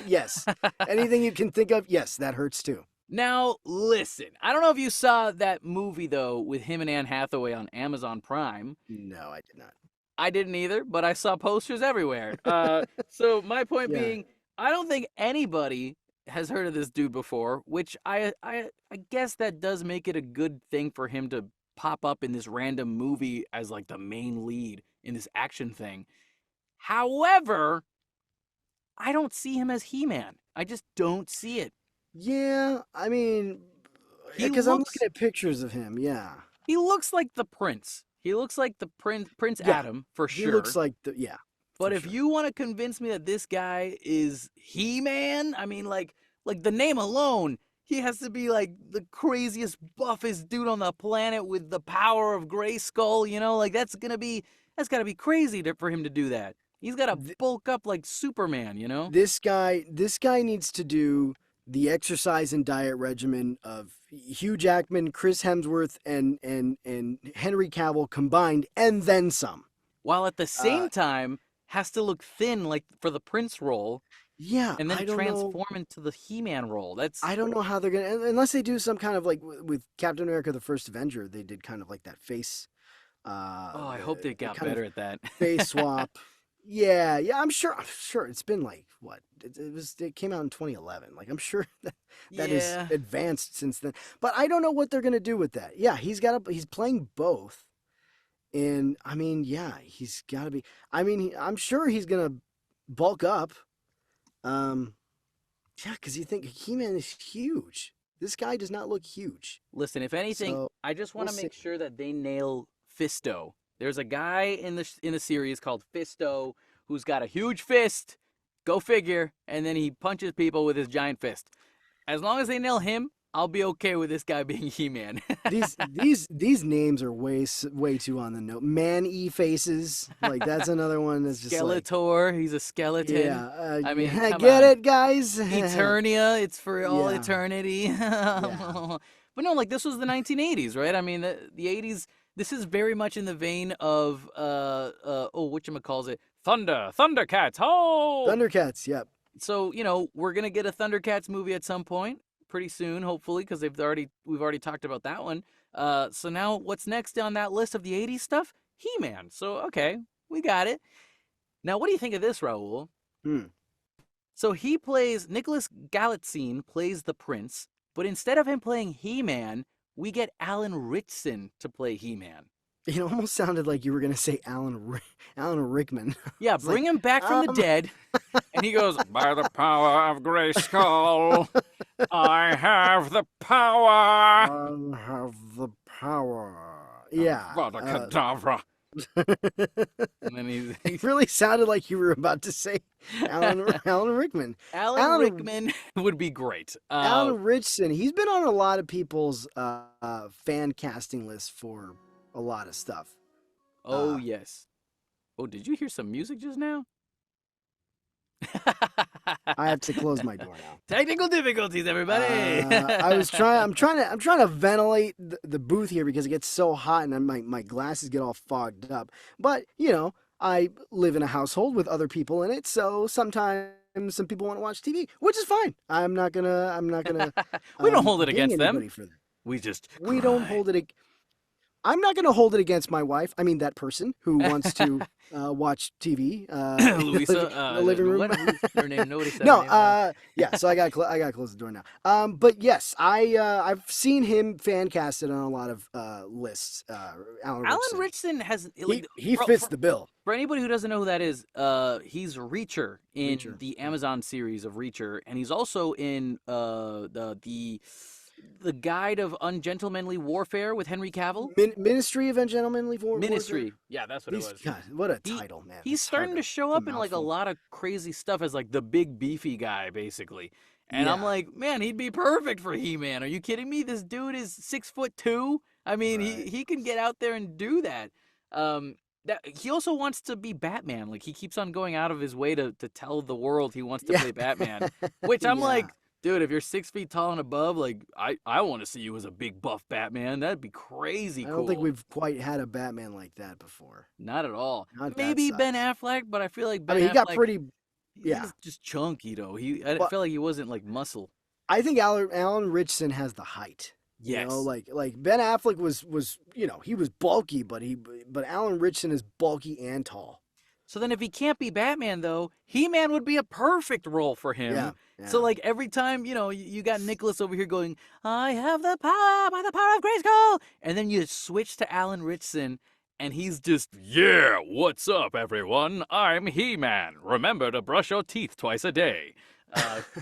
Yes. Anything you can think of, yes, that hurts too. Now, listen. I don't know if you saw that movie, though, with him and Anne Hathaway on Amazon Prime. No, I did not. I didn't either, but I saw posters everywhere. So my point being, I don't think anybody has heard of this dude before, which I guess that does make it a good thing for him to pop up in this random movie as like the main lead in this action thing. However, I don't see him as He-Man. I just don't see it. Yeah, I mean, He because I'm looks- looking at pictures of him. Yeah, He looks like the Prince. He looks like the Prince Yeah, Adam for he sure. looks like But for if sure. you want to convince me that this guy is He-Man, I mean, like the name alone, he has to be like the craziest, buffest dude on the planet with the power of Grayskull. You know, like that's got to be crazy for him to do that. He's got to bulk up like Superman. You know. This guy needs to do the exercise and diet regimen of Hugh Jackman, Chris Hemsworth, and Henry Cavill combined, and then some. While at the same time has to look thin, like for the Prince role. Yeah, And then I don't transform into the He-Man role. I don't know how they're gonna, unless they do some kind of like with Captain America: The First Avenger, they did kind of like that face. Oh, I hope they got kind of better at that. face swap. Yeah, I'm sure it's been like what it came out in 2011. Like I'm sure that is Yeah. advanced since then. But I don't know what they're gonna do with that. Yeah, he's playing both, and I mean, yeah, he's got to be. I mean, I'm sure he's gonna bulk up. Yeah, because you think He-Man is huge. This guy does not look huge. Listen, if anything, So, I just want to we'll make see. sure that they nail Fisto. There's a guy in the series called Fisto who's got a huge fist. Go figure, and then he punches people with his giant fist. As long as they nail him, I'll be okay with this guy being He-Man. These names are way too on the note. Man-E faces, like that's another one that's just like, Skeletor, he's a skeleton. yeah. I mean, get come on. it, guys. Eternia, it's for all Yeah. eternity. But no, like this was the 1980s, right? I mean, the 80s. This is very much in the vein of whatchamacallit, Thundercats. Oh, Thundercats. Yep. So we're gonna get a Thundercats movie at some point, pretty soon, hopefully, because we've already talked about that one. So now what's next on that list of the 80s stuff? He-Man. So okay, we got it. Now, what do you think of this, Raul? So Nicholas Galitzine plays the Prince, but instead of him playing He-Man, we get Alan Ritchson to play He-Man. It almost sounded like you were gonna say Alan Rickman. Yeah, bring him back from the dead. And he goes, by the power of Grayskull, I have the power. I have the power. Yeah. Avada-kedavra. And then he It really sounded like you were about to say Alan Rickman. Alan Rickman would be great. Alan Ritchson, he's been on a lot of people's fan casting lists for a lot of stuff. Oh, yes. Oh, did you hear some music just now? I have to close my door now. Technical difficulties, everybody. I'm trying to ventilate the booth here because it gets so hot and my glasses get all fogged up. But I live in a household with other people in it, so sometimes some people want to watch TV, which is fine. I'm not gonna We don't hold it ding against them. anybody for that. We just We don't cry. hold it. I'm not gonna hold it against my wife. I mean, that person who wants to watch TV Louisa, in the living room. what? Who's her name? Nobody said her No, name. Now. yeah. So I got to close the door now. But yes, I've seen him fan casted on a lot of lists. Alan Alan Richardson. Richardson has He fits the bill. for anybody who doesn't know who that is, he's Reacher in Reacher, the yeah. Amazon series of Reacher, and he's also in the Guide of Ungentlemanly Warfare with Henry Cavill. Ministry of Ungentlemanly Warfare. Ministry, yeah, that's what it was. God, what a He- title, man. He's It's hard starting to show it's a up in like a mouthful. lot of crazy stuff as like the big beefy guy, basically. And I'm Yeah. like, man, he'd be perfect for He-Man. Are you kidding me? This dude is 6'2". I mean, Right. he can get out there and do that. That he also wants to be Batman. Like he keeps on going out of his way to tell the world he wants to Yeah. play Batman. Which I'm Yeah. like, dude, if you're 6 feet tall and above, like I want to see you as a big buff Batman. That'd be crazy I cool. don't think we've quite had a Batman like that before. Not at all. Not that Maybe Ben size. Affleck, but I feel like I Ben mean, he got Affleck, pretty. Yeah. he's just chunky though. I Well, feel like he wasn't like muscle. I think Alan Richardson has the height. Yes. You know, like Ben Affleck was he was bulky, but Alan Richardson is bulky and tall. So then if he can't be Batman though, He-Man would be a perfect role for him. Yeah. So yeah. like every time, you got Nicholas over here going, I have the power by the power of Grayskull. And then you switch to Alan Richardson and he's just, yeah, what's up everyone? I'm He-Man. Remember to brush your teeth twice a day.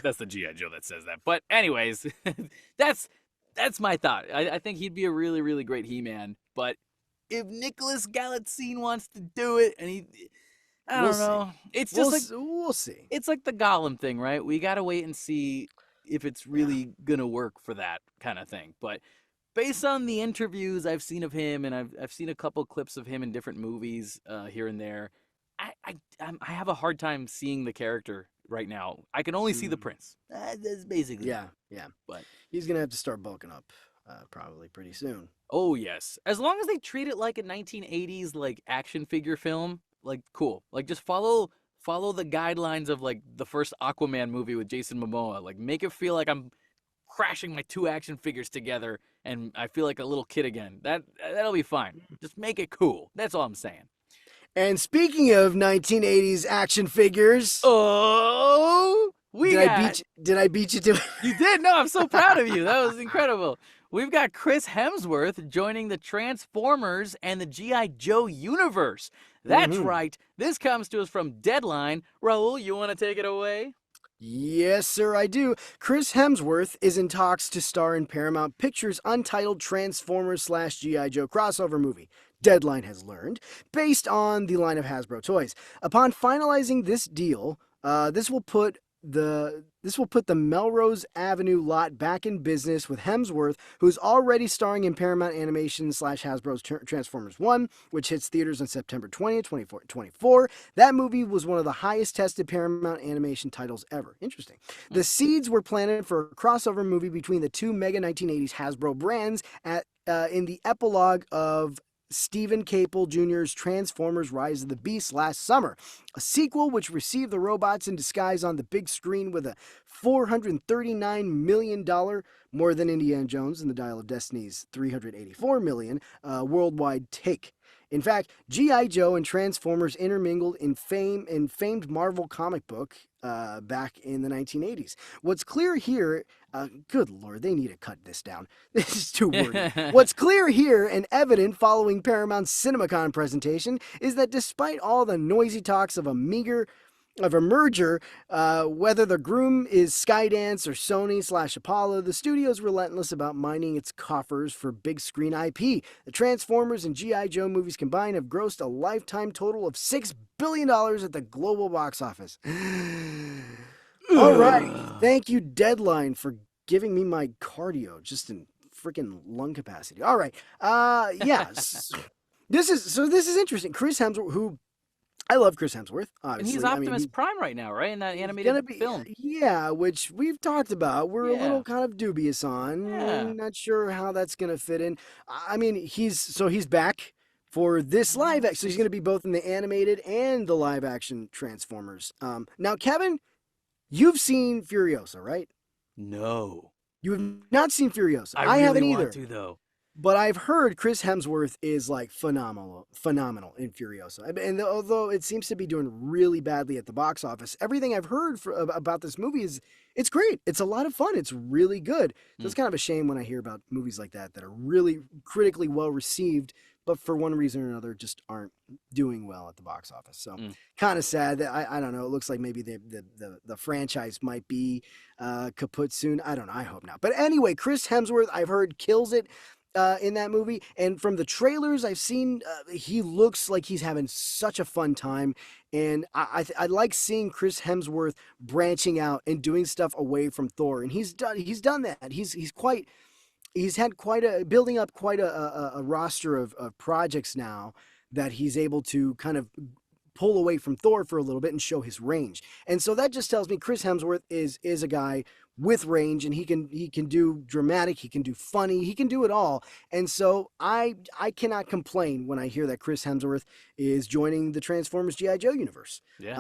That's the G.I. Joe that says that. But anyways, that's my thought. I think he'd be a really, really great He-Man. But if Nicholas Galitzine wants to do it and I We'll don't see. know. It's just We'll see. it's like the Gollum thing, right? We got to wait and see if it's really going to work for that kind of thing. But based on the interviews I've seen of him, and I've seen a couple clips of him in different movies here and there, I have a hard time seeing the character right now. I can only see the prince. That's basically it. Yeah. But He's gonna have to start bulking up probably pretty soon. oh yes, as long as they treat it like a 1980s like action figure film, like cool. Like just follow the guidelines of like the first Aquaman movie with Jason Momoa. Like make it feel like I'm crashing my two action figures together and I feel like a little kid again. That'll be fine. Just make it cool. That's all I'm saying. And speaking of 1980s action figures, Oh, did I beat you to it? You did? No, I'm so proud of you. That was incredible. We've got Chris Hemsworth joining the Transformers and the G.I. Joe universe. That's right. This comes to us from Deadline. Raul, you want to take it away? Yes, sir, I do. Chris Hemsworth is in talks to star in Paramount Pictures' untitled Transformers/G.I. Joe crossover movie. Deadline has learned, based on the line of Hasbro toys. Upon finalizing this deal, this will put the Melrose Avenue lot back in business with Hemsworth, who's already starring in Paramount Animation / Hasbro's Transformers 1, which hits theaters on September 20th, 2024. That movie was one of the highest tested Paramount Animation titles ever. Interesting. The seeds were planted for a crossover movie between the two mega 1980s Hasbro brands in the epilogue of Stephen Caple Jr.'s Transformers Rise of the Beast last summer, a sequel which received the robots in disguise on the big screen with a $439 million, more than Indiana Jones and the Dial of Destiny's $384 million, worldwide take. In fact, G.I. Joe and Transformers intermingled in famed Marvel comic book back in the 1980s. What's clear here, good lord, they need to cut this down. This is too wordy. What's clear here and evident following Paramount's CinemaCon presentation is that despite all the noisy talks of a merger, whether the groom is Skydance or Sony / Apollo, the studio's relentless about mining its coffers for big screen IP. The Transformers and G.I. Joe movies combined have grossed a lifetime total of $6 billion at the global box office. All right. Thank you, Deadline, for giving me my cardio just in freaking lung capacity. All right. Yes. This is interesting. Chris Hemsworth, who I love Chris Hemsworth, obviously. And he's Optimus Prime right now, right? In that animated film. Yeah, which we've talked about. We're a Yeah. little kind of dubious on. Yeah. Not sure how that's going to fit in. I mean, he's back for this live action. So he's going to be both in the animated and the live action Transformers. Now, Kevin, you've seen Furiosa, right? No. You have not seen Furiosa. I I really haven't want either. to, though. But I've heard Chris Hemsworth is like phenomenal in Furiosa. And although it seems to be doing really badly at the box office, everything I've heard about this movie is it's great. It's a lot of fun. It's really good. So it's kind of a shame when I hear about movies like that are really critically well received, but for one reason or another just aren't doing well at the box office. So kind of sad that I don't know. It looks like maybe the franchise might be kaput soon. I don't know. I hope not. But anyway, Chris Hemsworth, I've heard, kills it in that movie, and from the trailers I've seen, he looks like he's having such a fun time, and I like seeing Chris Hemsworth branching out and doing stuff away from Thor, and he's done that. He's had quite a building up quite a roster of projects now that he's able to kind of pull away from Thor for a little bit and show his range. And so that just tells me Chris Hemsworth is a guy with range, and he can do dramatic, he can do funny, he can do it all. And so I cannot complain when I hear that Chris Hemsworth is joining the Transformers G.I. Joe universe. Yeah.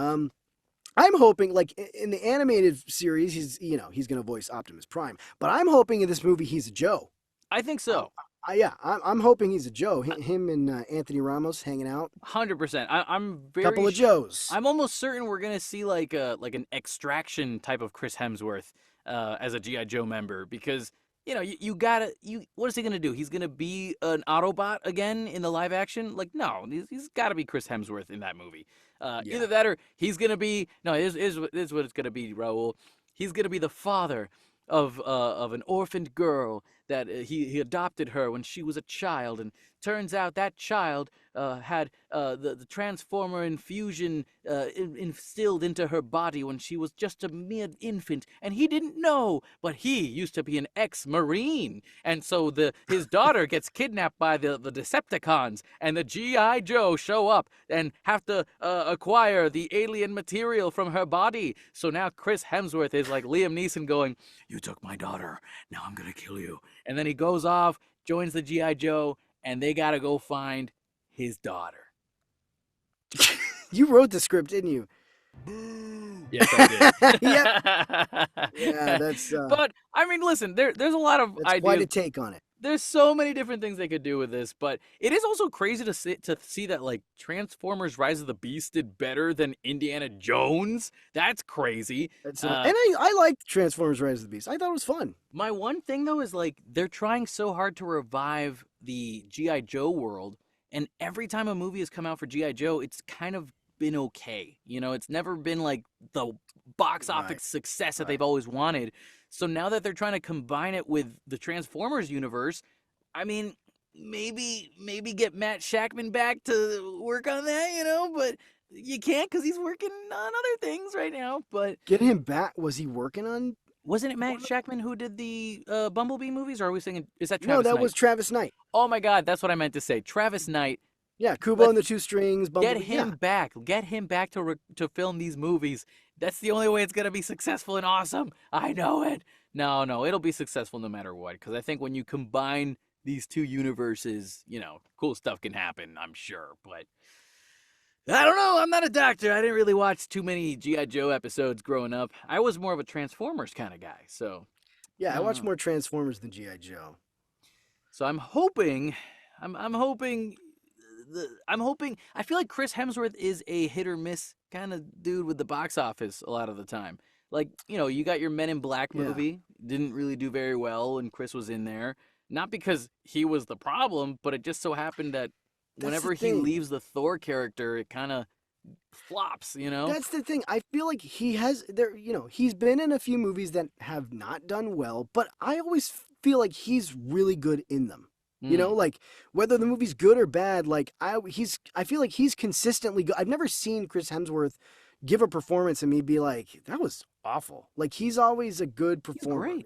I'm hoping, like in the animated series, he's going to voice Optimus Prime, but I'm hoping in this movie he's a Joe. I think so. I'm hoping he's a Joe. Him and Anthony Ramos hanging out. 100%. I'm very couple of Joes. I'm almost certain we're gonna see like an extraction type of Chris Hemsworth as a GI Joe member, because you gotta what is he gonna do? He's gonna be an Autobot again in the live action? Like, no, he's got to be Chris Hemsworth in that movie. Either that or he's gonna be Here's what it's gonna be, Raul. He's gonna be the father of an orphaned girl that he adopted her when she was a child, and turns out that child had the Transformer infusion instilled into her body when she was just a mere infant, and he didn't know, but he used to be an ex-Marine, and so his daughter gets kidnapped by the Decepticons, and the G.I. Joe show up and have to acquire the alien material from her body. So now Chris Hemsworth is like Liam Neeson going, "You took my daughter, now I'm gonna kill you." And then he goes off, joins the G.I. Joe, and they gotta go find his daughter. You wrote the script, didn't you? Yes, I did. Yep. Yeah, that's. But I mean, listen, there's a lot of that's ideas. quite a take on it. There's so many different things they could do with this, but it is also crazy to see that like Transformers: Rise of the Beast did better than Indiana Jones. That's crazy. And I liked Transformers: Rise of the Beast. I thought it was fun. My one thing though is like they're trying so hard to revive the G.I. Joe world, and every time a movie has come out for G.I. Joe, it's kind of been okay. It's never been like the box office success that they've always wanted. So now that they're trying to combine it with the Transformers universe, I mean, maybe get Matt Shackman back to work on that, but you can't because he's working on other things right now. But get him back. Was he working on? Wasn't it Matt Shackman who did the Bumblebee movies, or are we saying is that Travis No, that Knight? was Travis Knight. Oh my God, that's what I meant to say. Travis Knight. Yeah, Kubo and the Two Strings. Bumblebee. Get him back. Get him back to film these movies. That's the only way it's gonna be successful and awesome. I know it. No, it'll be successful no matter what. Because I think when you combine these two universes, cool stuff can happen. I'm sure, but I don't know. I'm not a doctor. I didn't really watch too many G.I. Joe episodes growing up. I was more of a Transformers kind of guy. So yeah, I watched more Transformers than G.I. Joe. So I'm hoping. I feel like Chris Hemsworth is a hit or miss kind of dude with the box office a lot of the time. Like, you got your Men in Black movie, didn't really do very well, and Chris was in there. Not because he was the problem, but it just so happened that whenever he leaves the Thor character, it kind of flops, That's the thing. I feel like he's been in a few movies that have not done well, but I always feel like he's really good in them. Like whether the movie's good or bad, like I feel like he's consistently good. I've never seen Chris Hemsworth give a performance and me be like, that was awful. Like he's always a good performer,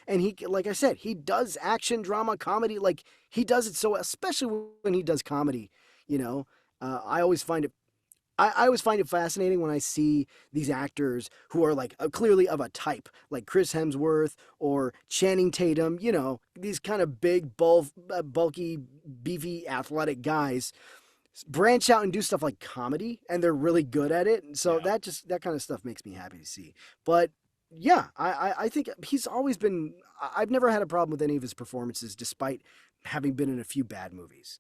and he, like I said, he does action, drama, comedy. Like he does it so, especially when he does comedy, I always find it I always find it fascinating when I see these actors who are like clearly of a type, like Chris Hemsworth or Channing Tatum, you know, these kind of big, bulky, beefy, athletic guys branch out and do stuff like comedy, and they're really good at it. And so Yeah. that kind of stuff makes me happy to see. But yeah, I think he's always been. I've never had a problem with any of his performances, despite having been in a few bad movies.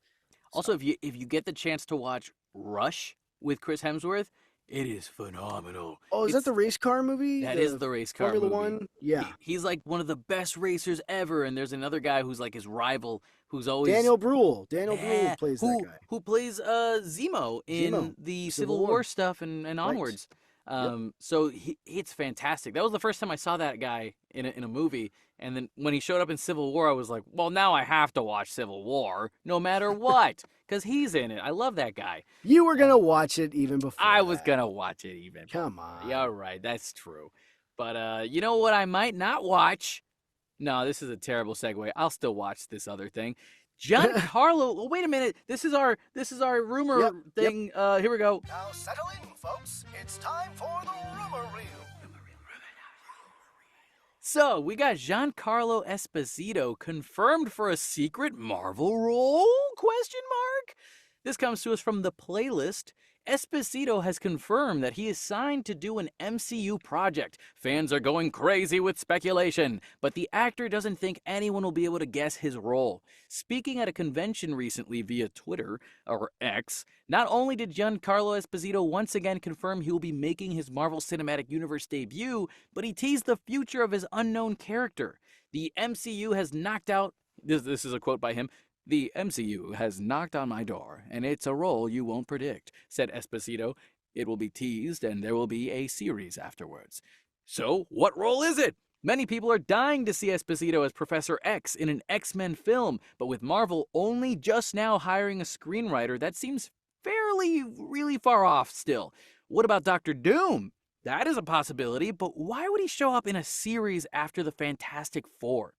So Also, if you get the chance to watch Rush with Chris Hemsworth, it is phenomenal. oh, is that It's the race car movie? That is The the race car Formula movie. One? Yeah. He's like one of the best racers ever, and there's another guy who's like his rival, who's always Daniel Bruhl. Daniel Bruhl yeah, plays that guy. who plays Zemo in Zemo, the Civil Civil War War. stuff and Right. onwards. Yep. So it's fantastic. That was the first time I saw that guy in a movie, and then when he showed up in Civil War, I was like, well, now I have to watch Civil War no matter what, because he's in it. I love that guy. You were gonna watch it even before. I was that. gonna watch it even. Come on. Yeah, right. That's true. But you know what I might not watch? No, this is a terrible segue. I'll still watch this other thing. Giancarlo. Oh, wait a minute. This is our rumor Yep, thing. Here we go. Now settle in, folks. It's time for the rumor reel. So we got Giancarlo Esposito confirmed for a secret Marvel role? Question mark. This comes to us from the playlist. Esposito has confirmed that he is signed to do an MCU project. Fans are going crazy with speculation, but the actor doesn't think anyone will be able to guess his role. Speaking at a convention recently via Twitter, or X, not only did Giancarlo Esposito once again confirm he will be making his Marvel Cinematic Universe debut, but he teased the future of his unknown character. The MCU has knocked out, this is a quote by him, "The MCU has knocked on my door, and it's a role you won't predict," said Esposito. "It will be teased, and there will be a series afterwards." So, what role is it? Many people are dying to see Esposito as Professor X in an X-Men film, but with Marvel only just now hiring a screenwriter, that seems really far off still. What about Doctor Doom? That is a possibility, but why would he show up in a series after the Fantastic Four?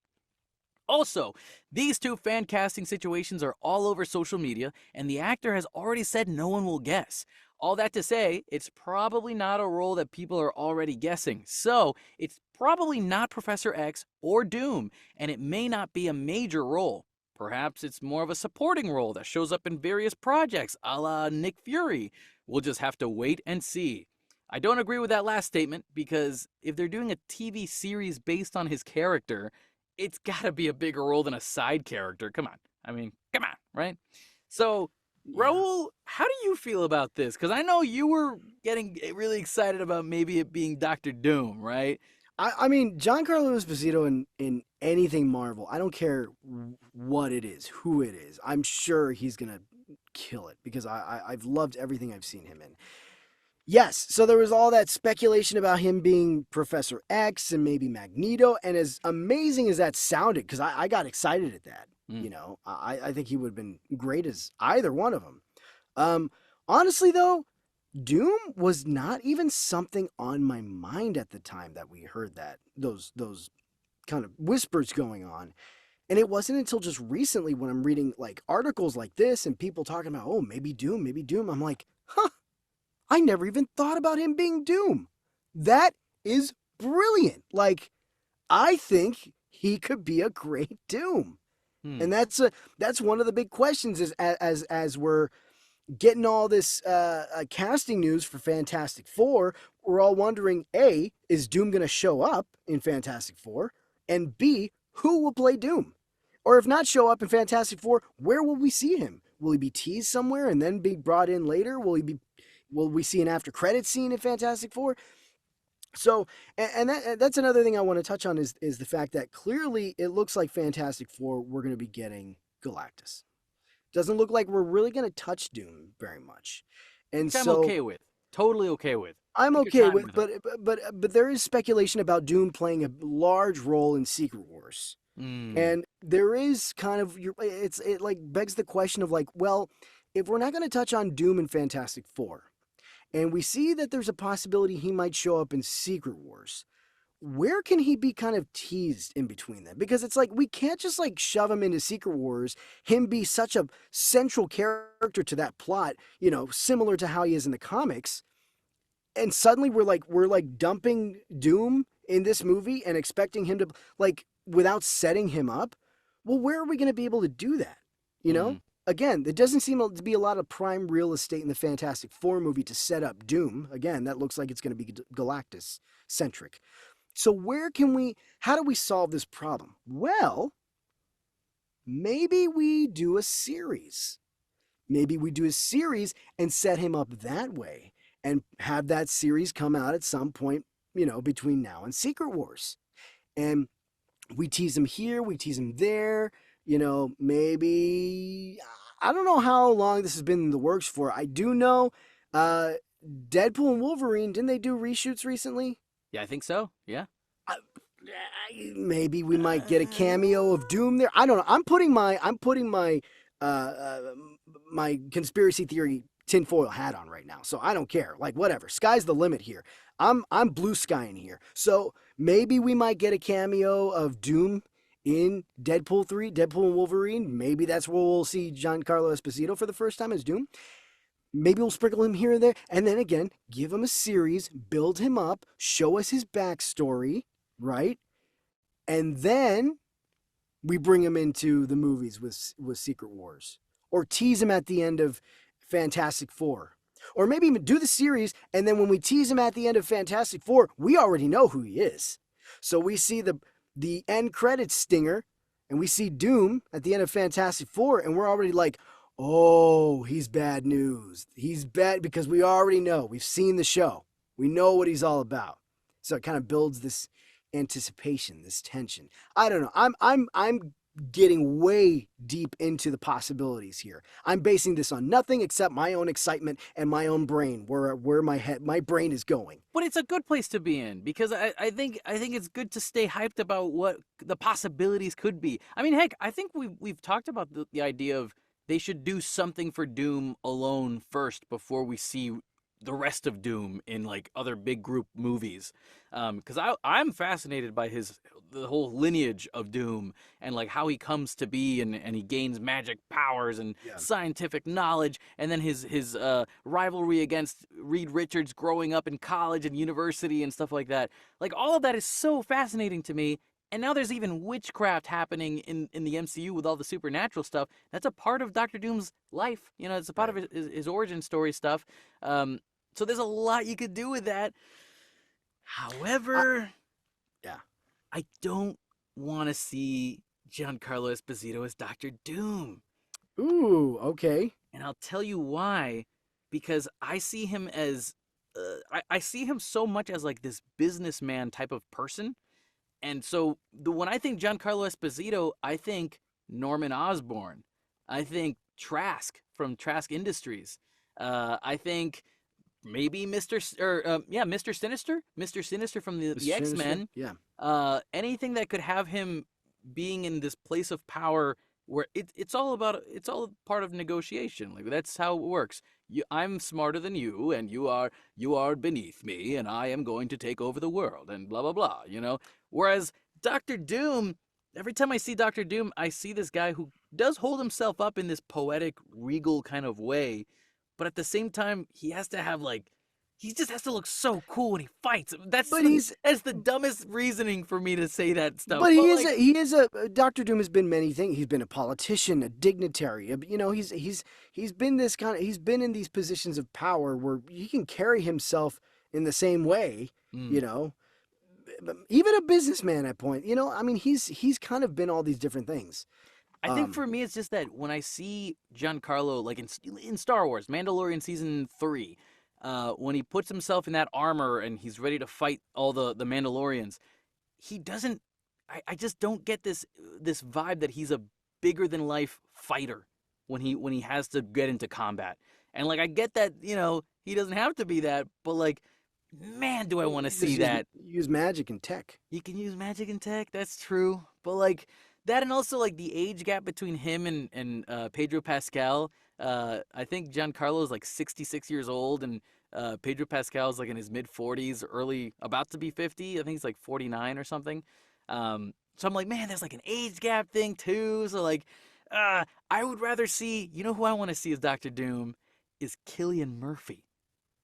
Also, these two fan casting situations are all over social media, and the actor has already said no one will guess. All that to say, it's probably not a role that people are already guessing. So, it's probably not Professor X or Doom, and it may not be a major role. Perhaps it's more of a supporting role that shows up in various projects, a la Nick Fury. We'll just have to wait and see. I don't agree with that last statement, because if they're doing a TV series based on his character, it's gotta be a bigger role than a side character. Come on. I mean, come on, right? So, Yeah. Raul, how do you feel about this? Because I know you were getting really excited about maybe it being Doctor Doom, right? I mean, Giancarlo Esposito in anything Marvel, I don't care what it is, who it is. I'm sure he's gonna kill it because I've loved everything I've seen him in. Yes, so there was all that speculation about him being Professor X and maybe Magneto, and as amazing as that sounded, because I got excited at that. Mm. You know, I think he would have been great as either one of them. Honestly, though, Doom was not even something on my mind at the time that we heard that those kind of whispers going on. And it wasn't until just recently when I'm reading like articles like this and people talking about, oh, maybe Doom, maybe Doom. I'm like, huh, I never even thought about him being Doom. That is brilliant. Like, I think he could be a great Doom. Hmm. And that's one of the big questions is as we're getting all this casting news for Fantastic Four, we're all wondering, A, is Doom going to show up in Fantastic Four? And B, who will play Doom? Or if not show up in Fantastic Four, where will we see him? Will he be teased somewhere and then be brought in later? Will we see an after credit scene in Fantastic Four? So, and that's another thing I want to touch on is the fact that clearly it looks like Fantastic Four, we're going to be getting Galactus. Doesn't look like we're really going to touch Doom very much. And Which I'm so okay with. Totally okay with. I'm Take your okay time with, with it. but there is speculation about Doom playing a large role in Secret Wars. Mm. And there is kind of it like begs the question of like, well, if we're not going to touch on Doom in Fantastic Four, and we see that there's a possibility he might show up in Secret Wars, where can he be kind of teased in between them? Because it's like we can't just like shove him into Secret Wars, him be such a central character to that plot, similar to how he is in the comics, and suddenly we're like dumping Doom in this movie and expecting him to like without setting him up. Well, where are we going to be able to do that? You know? Again, there doesn't seem to be a lot of prime real estate in the Fantastic Four movie to set up Doom. Again, that looks like it's going to be Galactus centric. So how do we solve this problem? Well, maybe we do a series. Maybe we do a series and set him up that way and have that series come out at some point, between now and Secret Wars. And we tease him here, we tease him there, maybe, I don't know how long this has been in the works for. I do know Deadpool and Wolverine, didn't they do reshoots recently? Yeah, I think so. Yeah. Maybe we might get a cameo of Doom there. I don't know. I'm putting my my conspiracy theory tinfoil hat on right now, so I don't care. Like whatever, sky's the limit here. I'm blue skying here. So maybe we might get a cameo of Doom in Deadpool 3, Deadpool and Wolverine. Maybe that's where we'll see Giancarlo Esposito for the first time as Doom. Maybe we'll sprinkle him here and there, and then again, give him a series, build him up, show us his backstory, right? And then we bring him into the movies with Secret Wars. Or tease him at the end of Fantastic Four. Or maybe even do the series, and then when we tease him at the end of Fantastic Four, we already know who he is. So we see the end credits stinger, and we see Doom at the end of Fantastic Four, and we're already like, oh, he's bad news. He's bad because we already know. We've seen the show. We know what he's all about. So it kind of builds this anticipation, this tension. I don't know. I'm getting way deep into the possibilities here. I'm basing this on nothing except my own excitement and my own brain, where my brain is going. But it's a good place to be in because I think it's good to stay hyped about what the possibilities could be. I mean, heck, I think we've talked about the idea of they should do something for Doom alone first before we see the rest of Doom in like other big group movies. Because I'm fascinated by the whole lineage of Doom and like how he comes to be and he gains magic powers and scientific knowledge, and then his rivalry against Reed Richards growing up in college and university and stuff like that. Like all of that is so fascinating to me. And now there's even witchcraft happening in the MCU with all the supernatural stuff. That's a part of Doctor Doom's life. It's a part of his origin story stuff. So there's a lot you could do with that. However, I don't want to see Giancarlo Esposito as Doctor Doom. Ooh, okay. And I'll tell you why. Because I see him as, I see him so much as like this businessman type of person. And so when I think Giancarlo Esposito, I think Norman Osborn. I think Trask from Trask Industries. I think maybe Mr. Sinister from the X-Men. Yeah. Anything that could have him being in this place of power where it's all part of negotiation. Like that's how it works. I'm smarter than you, and you are beneath me, and I am going to take over the world, and blah blah blah. Whereas Doctor Doom, every time I see Doctor Doom, I see this guy who does hold himself up in this poetic, regal kind of way, but at the same time, he just has to look so cool when he fights. That's the dumbest reasoning for me to say that stuff. But Doctor Doom has been many things. He's been a politician, a dignitary. He's been he's been in these positions of power where he can carry himself in the same way. Even a businessman at point. I mean, he's kind of been all these different things. I think for me, it's just that when I see Giancarlo, like in Star Wars, Mandalorian Season 3, when he puts himself in that armor and he's ready to fight all the Mandalorians, he doesn't. I just don't get this vibe that he's a bigger than life fighter when he has to get into combat. And like I get that he doesn't have to be that, but like, man, do I want to see that. Use magic and tech. He can use magic and tech. That's true, but like that, and also like the age gap between him and Pedro Pascal. I think Giancarlo is like 66 years old, and Pedro Pascal's like in his mid 40s, early, about to be 50. I think he's like 49 or something. So I'm like, man, there's like an age gap thing too. So like, I would rather see. You know who I want to see as Doctor Doom is Cillian Murphy,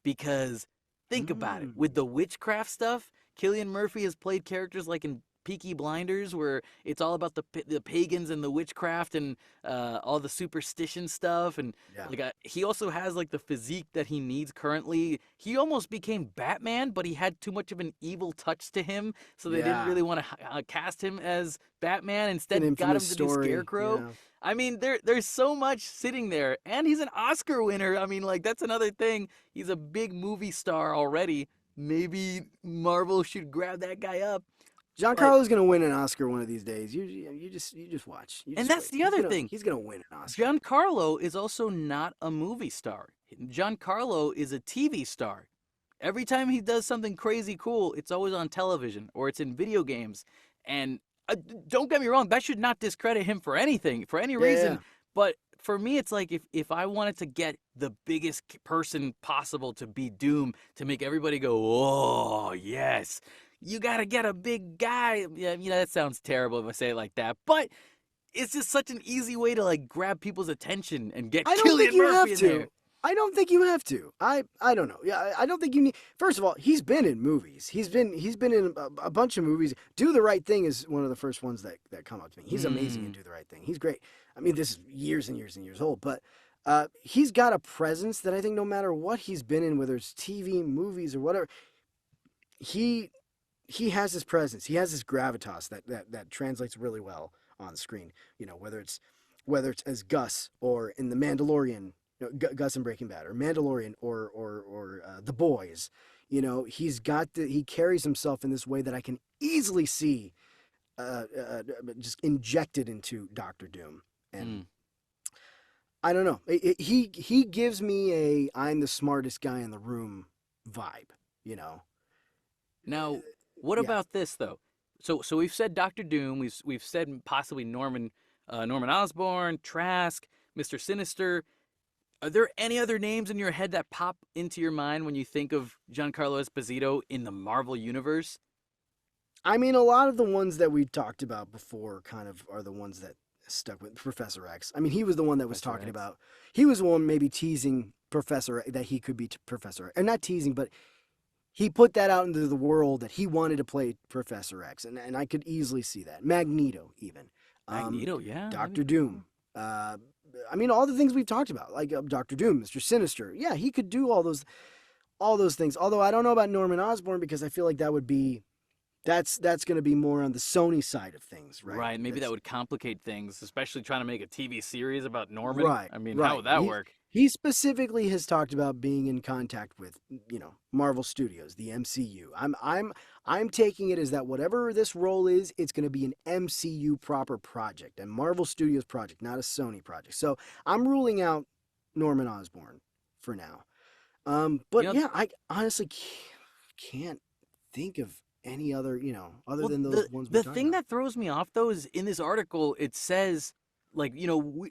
because think about it. With Mm. the witchcraft stuff, Cillian Murphy has played characters like in Peaky Blinders, where it's all about the pagans and the witchcraft and all the superstition stuff, and Yeah. like he also has like the physique that he needs currently. He almost became Batman, but he had too much of an evil touch to him, so they didn't Yeah. really want to cast him as Batman. An Instead, got him infamous to do story. Scarecrow. Yeah. I mean, there's so much sitting there, and he's an Oscar winner. I mean, like that's another thing. He's a big movie star already. Maybe Marvel should grab that guy up. Giancarlo's gonna win an Oscar one of these days. You just watch. You And just that's wait. the He's other gonna- thing. He's gonna win an Oscar. Giancarlo is also not a movie star. Giancarlo is a TV star. Every time he does something crazy cool, it's always on television or it's in video games. And don't get me wrong, that should not discredit him for anything, for any reason. Yeah. But for me, it's like if I wanted to get the biggest person possible to be Doom, to make everybody go, oh, yes, you got to get a big guy. Yeah, that sounds terrible if I say it like that. But it's just such an easy way to like grab people's attention and get I don't think Cillian you Murphy have in to. there. I don't think you have to. I don't know. Yeah, I don't think you need. First of all, he's been in movies. He's been in a bunch of movies. Do the Right Thing is one of the first ones that come up to me. He's amazing in Do the Right Thing. He's great. I mean, this is years and years and years old, but he's got a presence that I think no matter what he's been in, whether it's TV, movies, or whatever, he has this presence. He has this gravitas that translates really well on screen. Whether it's as Gus or in The Mandalorian. Gus in Breaking Bad, or Mandalorian, or The Boys. He carries himself in this way that I can easily see just injected into Doctor Doom. And I don't know. He gives me a I'm the smartest guy in the room vibe. Now, what Yeah. about this though? So we've said Doctor Doom. We've said possibly Norman Osborn, Trask, Mr. Sinister. Are there any other names in your head that pop into your mind when you think of Giancarlo Esposito in the Marvel Universe? I mean, a lot of the ones that we talked about before kind of are the ones that stuck with Professor X. I mean, he was the one that was Professor talking X. about. He was the one maybe teasing Professor that he could be Professor X. And not teasing, but he put that out into the world that he wanted to play Professor X. And I could easily see that. Magneto, even. Magneto, yeah. Doctor Doom. I mean, all the things we've talked about, like Doctor Doom, Mr. Sinister. Yeah, he could do all those things. Although I don't know about Norman Osborn, because I feel like that would be that's going to be more on the Sony side of things, right? Right, maybe that would complicate things, especially trying to make a TV series about Norman. Right. I mean, right. how would that work? He specifically has talked about being in contact with, Marvel Studios, the MCU. I'm taking it as that whatever this role is, it's going to be an MCU proper project, a Marvel Studios project, not a Sony project. So I'm ruling out Norman Osborn for now. But I honestly can't think of any other, other than those ones. The thing that throws me off though is in this article it says like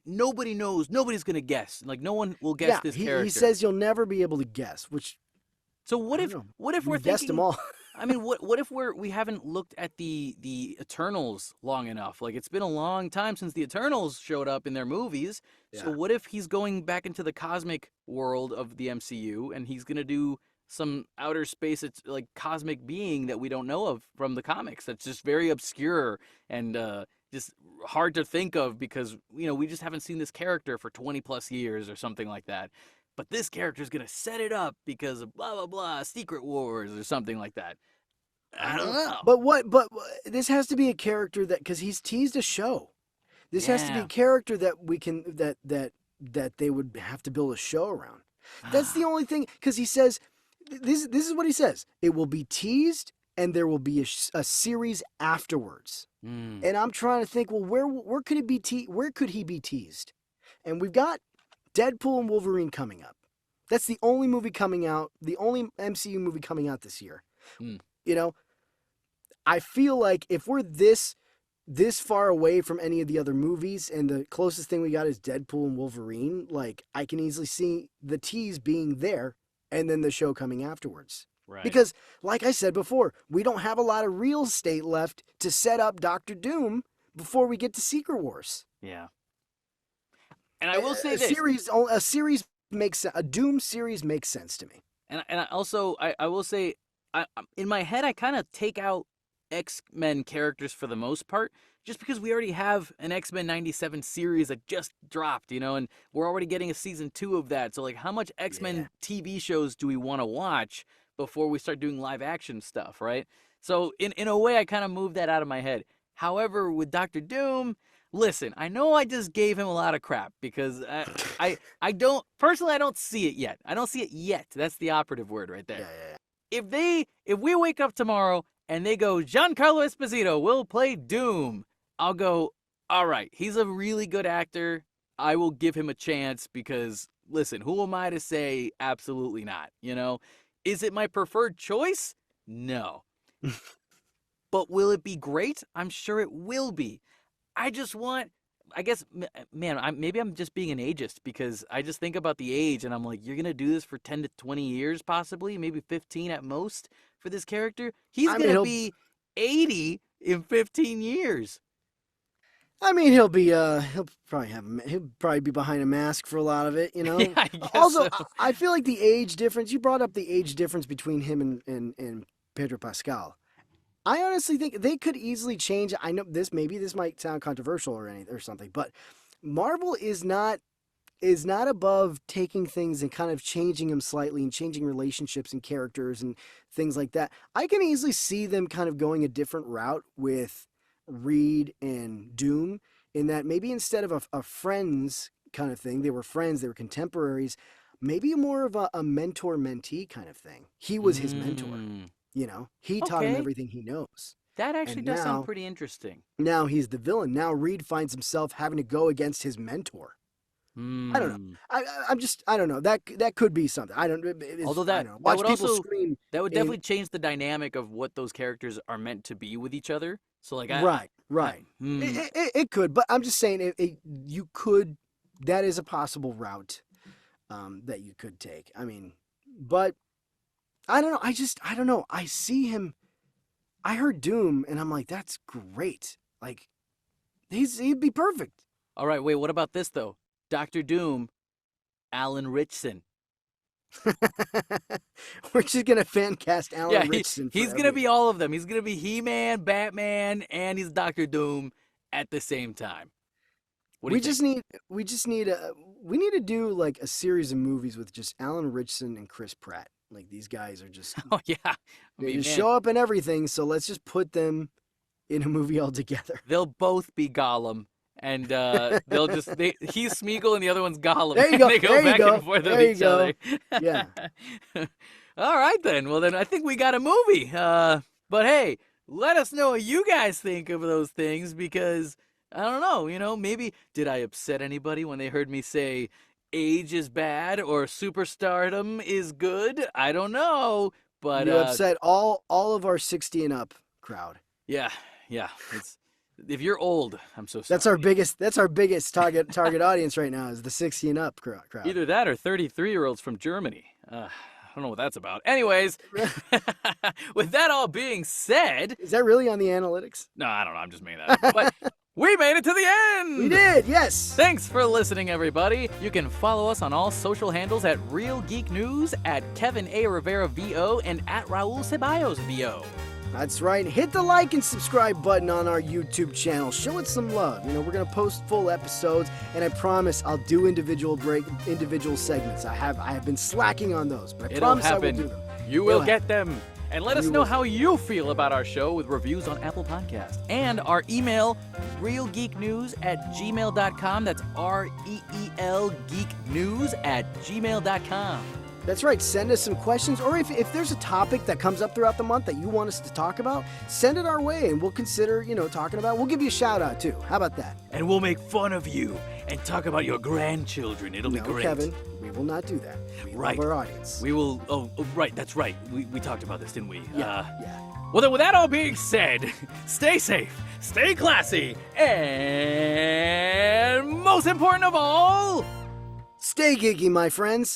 nobody knows, nobody's gonna guess, like no one will guess this character. He says you'll never be able to guess. Which so what if we're guessed thinking them all? I mean, what if we haven't looked at the Eternals long enough? Like it's been a long time since the Eternals showed up in their movies. So Yeah. what if he's going back into the cosmic world of the MCU and he's gonna do some outer space, it's like cosmic being that we don't know of from the comics? That's just very obscure and just hard to think of because we just haven't seen this character for 20 plus years or something like that. But this character is gonna set it up because of blah blah blah, Secret Wars or something like that. I don't know. But this has to be a character because he's teased a show. This has to be Yeah. a character that we can that they would have to build a show around. That's the only thing, because he says this is what he says. It will be teased and there will be a series afterwards. And I'm trying to think, well, where could it be where could he be teased? And we've got Deadpool and Wolverine coming up. That's the only movie coming out, the only MCU movie coming out this year. I feel like if we're this far away from any of the other movies and the closest thing we got is Deadpool and Wolverine, like I can easily see the tease being there and then the show coming afterwards. Right. Because, like I said before, we don't have a lot of real estate left to set up Doctor Doom before we get to Secret Wars. Yeah. And I will say this. A Doom series makes sense to me. And I also I will say, in my head I kind of take out X-Men characters for the most part, just because we already have an X-Men 97 series that just dropped, and we're already getting a season 2 of that. So like, how much X-Men TV shows do we want to watch before we start doing live action stuff, right? So in a way, I kind of moved that out of my head. However, with Doctor Doom, listen, I know I just gave him a lot of crap because I don't see it yet. I don't see it yet. That's the operative word right there. Yeah. If we wake up tomorrow and they go, Giancarlo Esposito will play Doom, I'll go, all right, he's a really good actor. I will give him a chance because, listen, who am I to say absolutely not, Is it my preferred choice? No. But will it be great? I'm sure it will be. I guess, man, maybe I'm just being an ageist because I just think about the age and I'm like, you're going to do this for 10 to 20 years possibly, maybe 15 at most for this character? He's going to be 80 in 15 years. I mean, he'll probably be behind a mask for a lot of it, Yeah, I guess Also, so. I feel like the age difference. You brought up the age difference between him and Pedro Pascal. I honestly think they could easily change. I know this might sound controversial or something, but Marvel is not above taking things and kind of changing them slightly and changing relationships and characters and things like that. I can easily see them kind of going a different route with Reed and Doom, in that maybe instead of a friends kind of thing, they were friends, they were contemporaries, maybe more of a mentor-mentee kind of thing. He was his mentor, he taught him everything he knows. That actually does sound pretty interesting. Now he's the villain. Now Reed finds himself having to go against his mentor. I don't know. I don't know. That could be something. Although that watch would people also scream. that would definitely change the dynamic of what those characters are meant to be with each other. So like, Right. It could, but I'm just saying you could. That is a possible route that you could take. I mean, but I don't know. I don't know. I see him. I heard Doom, and I'm like, that's great. Like, he'd be perfect. All right, wait. What about this though? Dr. Doom, Alan Ritchson. We're just gonna fan cast Alan Ritchson. He's gonna be all of them. He's gonna be He-Man, Batman, and he's Dr. Doom at the same time. What do you think? We need to do like a series of movies with just Alan Ritchson and Chris Pratt. Like, these guys are just Oh yeah, they just show up in everything. So let's just put them in a movie all together. They'll both be Gollum. And he's Smeagol and the other one's Gollum. There you go. They go back and forth with each other. Yeah. All right then. Well then, I think we got a movie. But hey, let us know what you guys think of those things, because I don't know. Maybe did I upset anybody when they heard me say age is bad or superstardom is good? I don't know. But you upset all of our 60 and up crowd. Yeah. If you're old, I'm so sorry. That's our biggest target audience right now, is the 60 and up crowd. Either that or 33-year-olds from Germany. I don't know what that's about. Anyways, with that all being said, is that really on the analytics? No, I don't know. I'm just making that up. But we made it to the end. We did, yes. Thanks for listening, everybody. You can follow us on all social handles at Real Geek News, at Kevin A. Rivera VO, and at Raul Ceballos VO. That's right. Hit the like and subscribe button on our YouTube channel. Show it some love. We're going to post full episodes, and I promise I'll do individual segments. I have been slacking on those, but I promise I will do them. You will get them. And let us know how you feel about our show with reviews on Apple Podcasts. And our email, realgeeknews@gmail.com. That's REEL geeknews@gmail.com. That's right. Send us some questions, or if there's a topic that comes up throughout the month that you want us to talk about, send it our way, and we'll consider, talking about it. We'll give you a shout out too. How about that? And we'll make fun of you and talk about your grandchildren. It'll be great. Kevin, we will not do that. We love our audience. We will. Oh, right. That's right. We talked about this, didn't we? Yeah. Well, then, with that all being said, stay safe, stay classy, and most important of all, stay geeky, my friends.